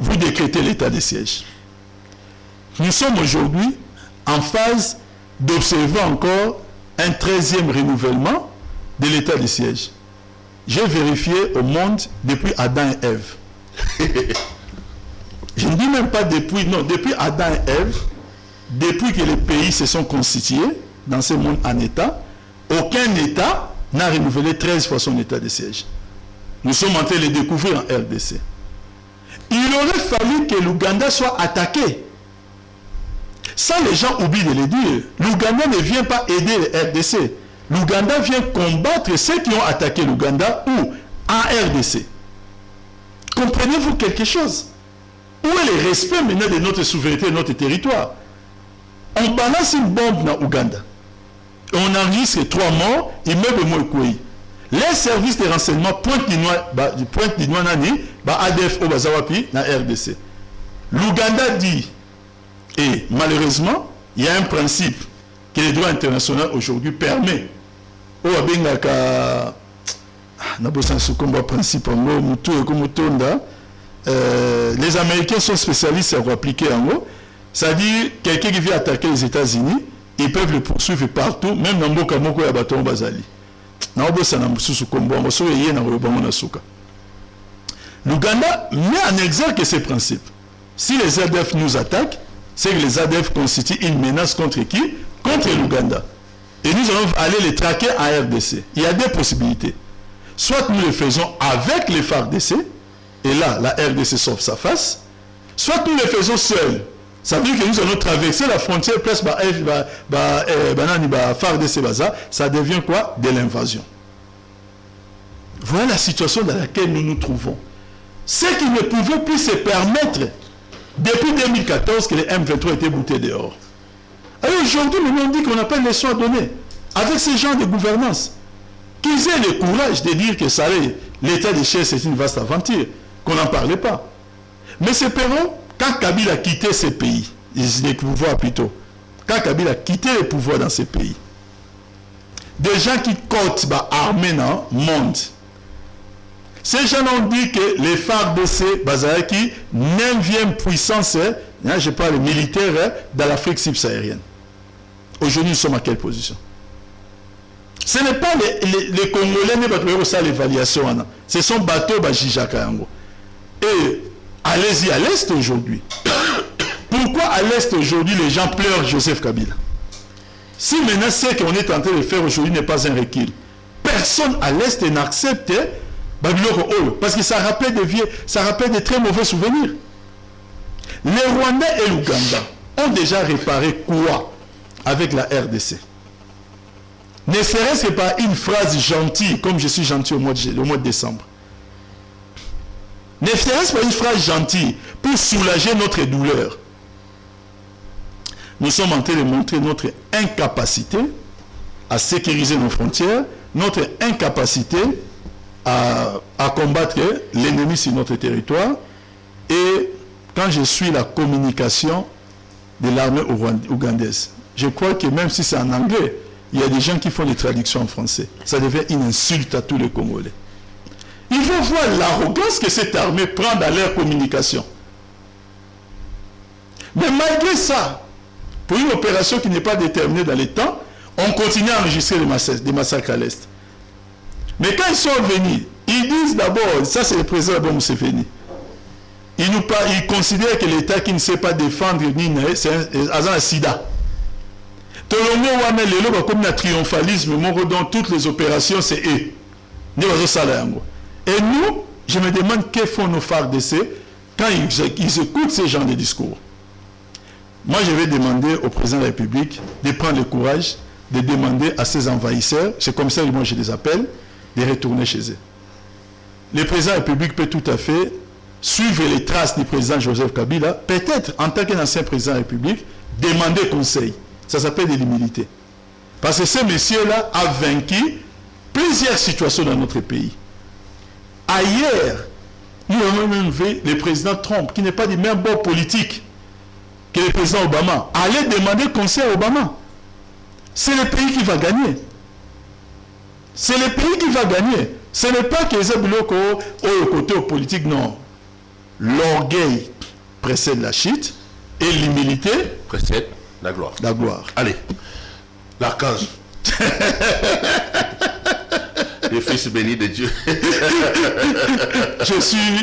vous décrétez l'état de siège. Nous sommes aujourd'hui en phase d'observer encore un 13e renouvellement de l'état de siège. J'ai vérifié au monde depuis Adam et Ève. Je ne dis même pas depuis, non, depuis Adam et Ève, depuis que les pays se sont constitués dans ce monde en état, aucun état n'a renouvelé 13 fois son état de siège. Nous sommes en train de le découvrir en RDC. Il aurait fallu que l'Ouganda soit attaqué. Ça, les gens oublient de le dire. L'Ouganda ne vient pas aider le RDC. L'Ouganda vient combattre ceux qui ont attaqué l'Ouganda ou en RDC. Comprenez-vous quelque chose? Où est le respect maintenant de notre souveraineté et de notre territoire? On balance une bombe dans l'Ouganda. On enregistre 3 morts, immeuble Moïkoui. Les services de renseignement pointent du doigt nani, ADF au Bazawapi, dans RDC. L'Ouganda dit, et malheureusement, il y a un principe que le droit international aujourd'hui permet. Les Américains sont spécialistes à appliquer en haut. C'est-à-dire, quelqu'un qui vient attaquer les États-Unis, ils peuvent le poursuivre partout, même dans Mboka Moko et Abaton Bazali. L'Ouganda met en exergue ces principes. Si les ADF nous attaquent, c'est que les ADF constituent une menace contre qui? Contre l'Ouganda. Et nous allons aller les traquer en RDC. Il y a des possibilités. Soit nous le faisons avec les FARDC, et là, la RDC sauve sa face, soit nous le faisons seuls. Ça veut dire que nous allons traverser la frontière, place FARDC Baza, ça devient quoi? De l'invasion. Voilà la situation dans laquelle nous nous trouvons. Ceux qui ne pouvaient plus se permettre, depuis 2014, que les M23 étaient boutés dehors. Alors aujourd'hui, nous on dit qu'on n'a pas de leçon à donner. Avec ces gens de gouvernance, qu'ils aient le courage de dire que ça allait, l'état des chefs, c'est une vaste aventure, qu'on n'en parlait pas. Mais c'est Perrault, quand Kabila a quitté ces pays, les pouvoirs plutôt, quand Kabila a quitté les pouvoirs dans ces pays, des gens qui comptent armés dans le monde, ces gens ont dit que les FARDC, Bazaraki, 9e puissance, je parle militaire, dans l'Afrique subsaharienne. Aujourd'hui, nous sommes à quelle position? Ce n'est pas les Congolais qui ont l'évaluation. Ce sont bateaux Bajijaka. Et allez-y à l'Est aujourd'hui. Pourquoi à l'Est aujourd'hui les gens pleurent Joseph Kabila? Si maintenant ce qu'on est en train de faire aujourd'hui n'est pas un recul, personne à l'Est n'accepte parce que ça rappelle de très mauvais souvenirs. Les Rwandais et l'Ouganda ont déjà réparé quoi avec la RDC? Ne serait-ce que par une phrase gentille, comme je suis gentil au mois de décembre. Ne serait-ce pas une phrase gentille pour soulager notre douleur. Nous sommes en train de montrer notre incapacité à sécuriser nos frontières, notre incapacité à combattre l'ennemi sur notre territoire. Et quand je suis la communication de l'armée ougandaise, je crois que même si c'est en anglais, il y a des gens qui font des traductions en français. Ça devient une insulte à tous les Congolais. Il faut voir l'arrogance que cette armée prend dans leur communication. Mais malgré ça, pour une opération qui n'est pas déterminée dans les temps, on continue à enregistrer des massacres à l'Est. Mais quand ils sont venus, ils disent d'abord, ça c'est le président Abou Museveni, il considère que l'État qui ne sait pas défendre, c'est un sida. Comme un triomphalisme, dans toutes les opérations, c'est eux. Et nous, je me demande que font nos FARDC quand ils écoutent ce genre de discours. Moi, je vais demander au président de la République de prendre le courage de demander à ses envahisseurs, c'est comme ça que moi je les appelle, de retourner chez eux. Le président de la République peut tout à fait suivre les traces du président Joseph Kabila, peut-être en tant qu'ancien président de la République, demander conseil. Ça s'appelle de l'humilité. Parce que ce monsieur-là a vaincu plusieurs situations dans notre pays. Ailleurs, nous avons même vu le président Trump, qui n'est pas du même bord politique que le président Obama, aller demander conseil à Obama. C'est le pays qui va gagner. C'est le pays qui va gagner. Ce n'est pas que les Biloko ont le côté politique, non. L'orgueil précède la chute et l'humilité précède la gloire. La gloire. Allez, l'archange. Le fils béni de Dieu.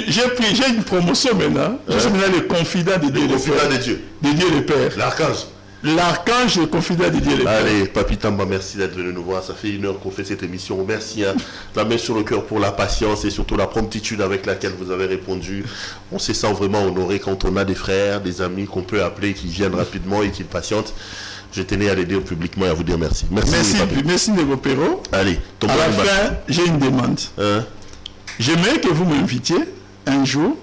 J'ai une promotion maintenant. Je suis maintenant le confident de Dieu. Le confident de Dieu. De Dieu le Père. L'archange. L'archange, le confident de Dieu le Père. Allez, Papi Tamba, merci d'être venu nous voir. Ça fait 1 heure qu'on fait cette émission. Merci. Hein. La main sur le cœur pour la patience et surtout la promptitude avec laquelle vous avez répondu. On se sent vraiment honoré quand on a des frères, des amis qu'on peut appeler, qui viennent rapidement et qui patientent. Je tenais à les dire publiquement et à vous dire merci. Merci de vos péros. Allez, à la fin, j'ai une demande. Hein? J'aimerais que vous m'invitiez un jour.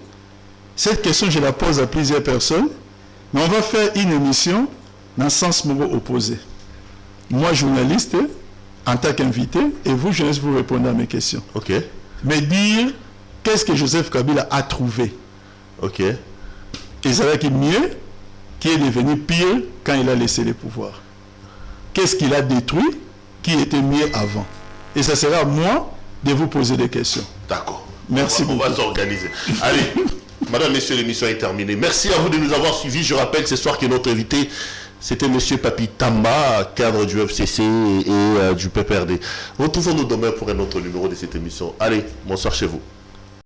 Cette question, je la pose à plusieurs personnes. Mais on va faire une émission dans le sens opposé. Moi, journaliste, en tant qu'invité, et vous, journaliste, vous répondez à mes questions. Ok. Mais dire qu'est-ce que Joseph Kabila a trouvé. Ok. Et c'est vrai qu'il mieux, qui est devenu pire quand il a laissé les pouvoirs. Qu'est-ce qu'il a détruit qui était mieux avant? Et ça sera à moi de vous poser des questions. D'accord. Merci beaucoup. On va s'organiser. Allez, madame, messieurs, l'émission est terminée. Merci à vous de nous avoir suivis. Je rappelle ce soir que notre invité, c'était monsieur Papi Tamba, cadre du FCC et du PPRD. Retrouvons-nous demain pour un autre numéro de cette émission. Allez, bonsoir chez vous.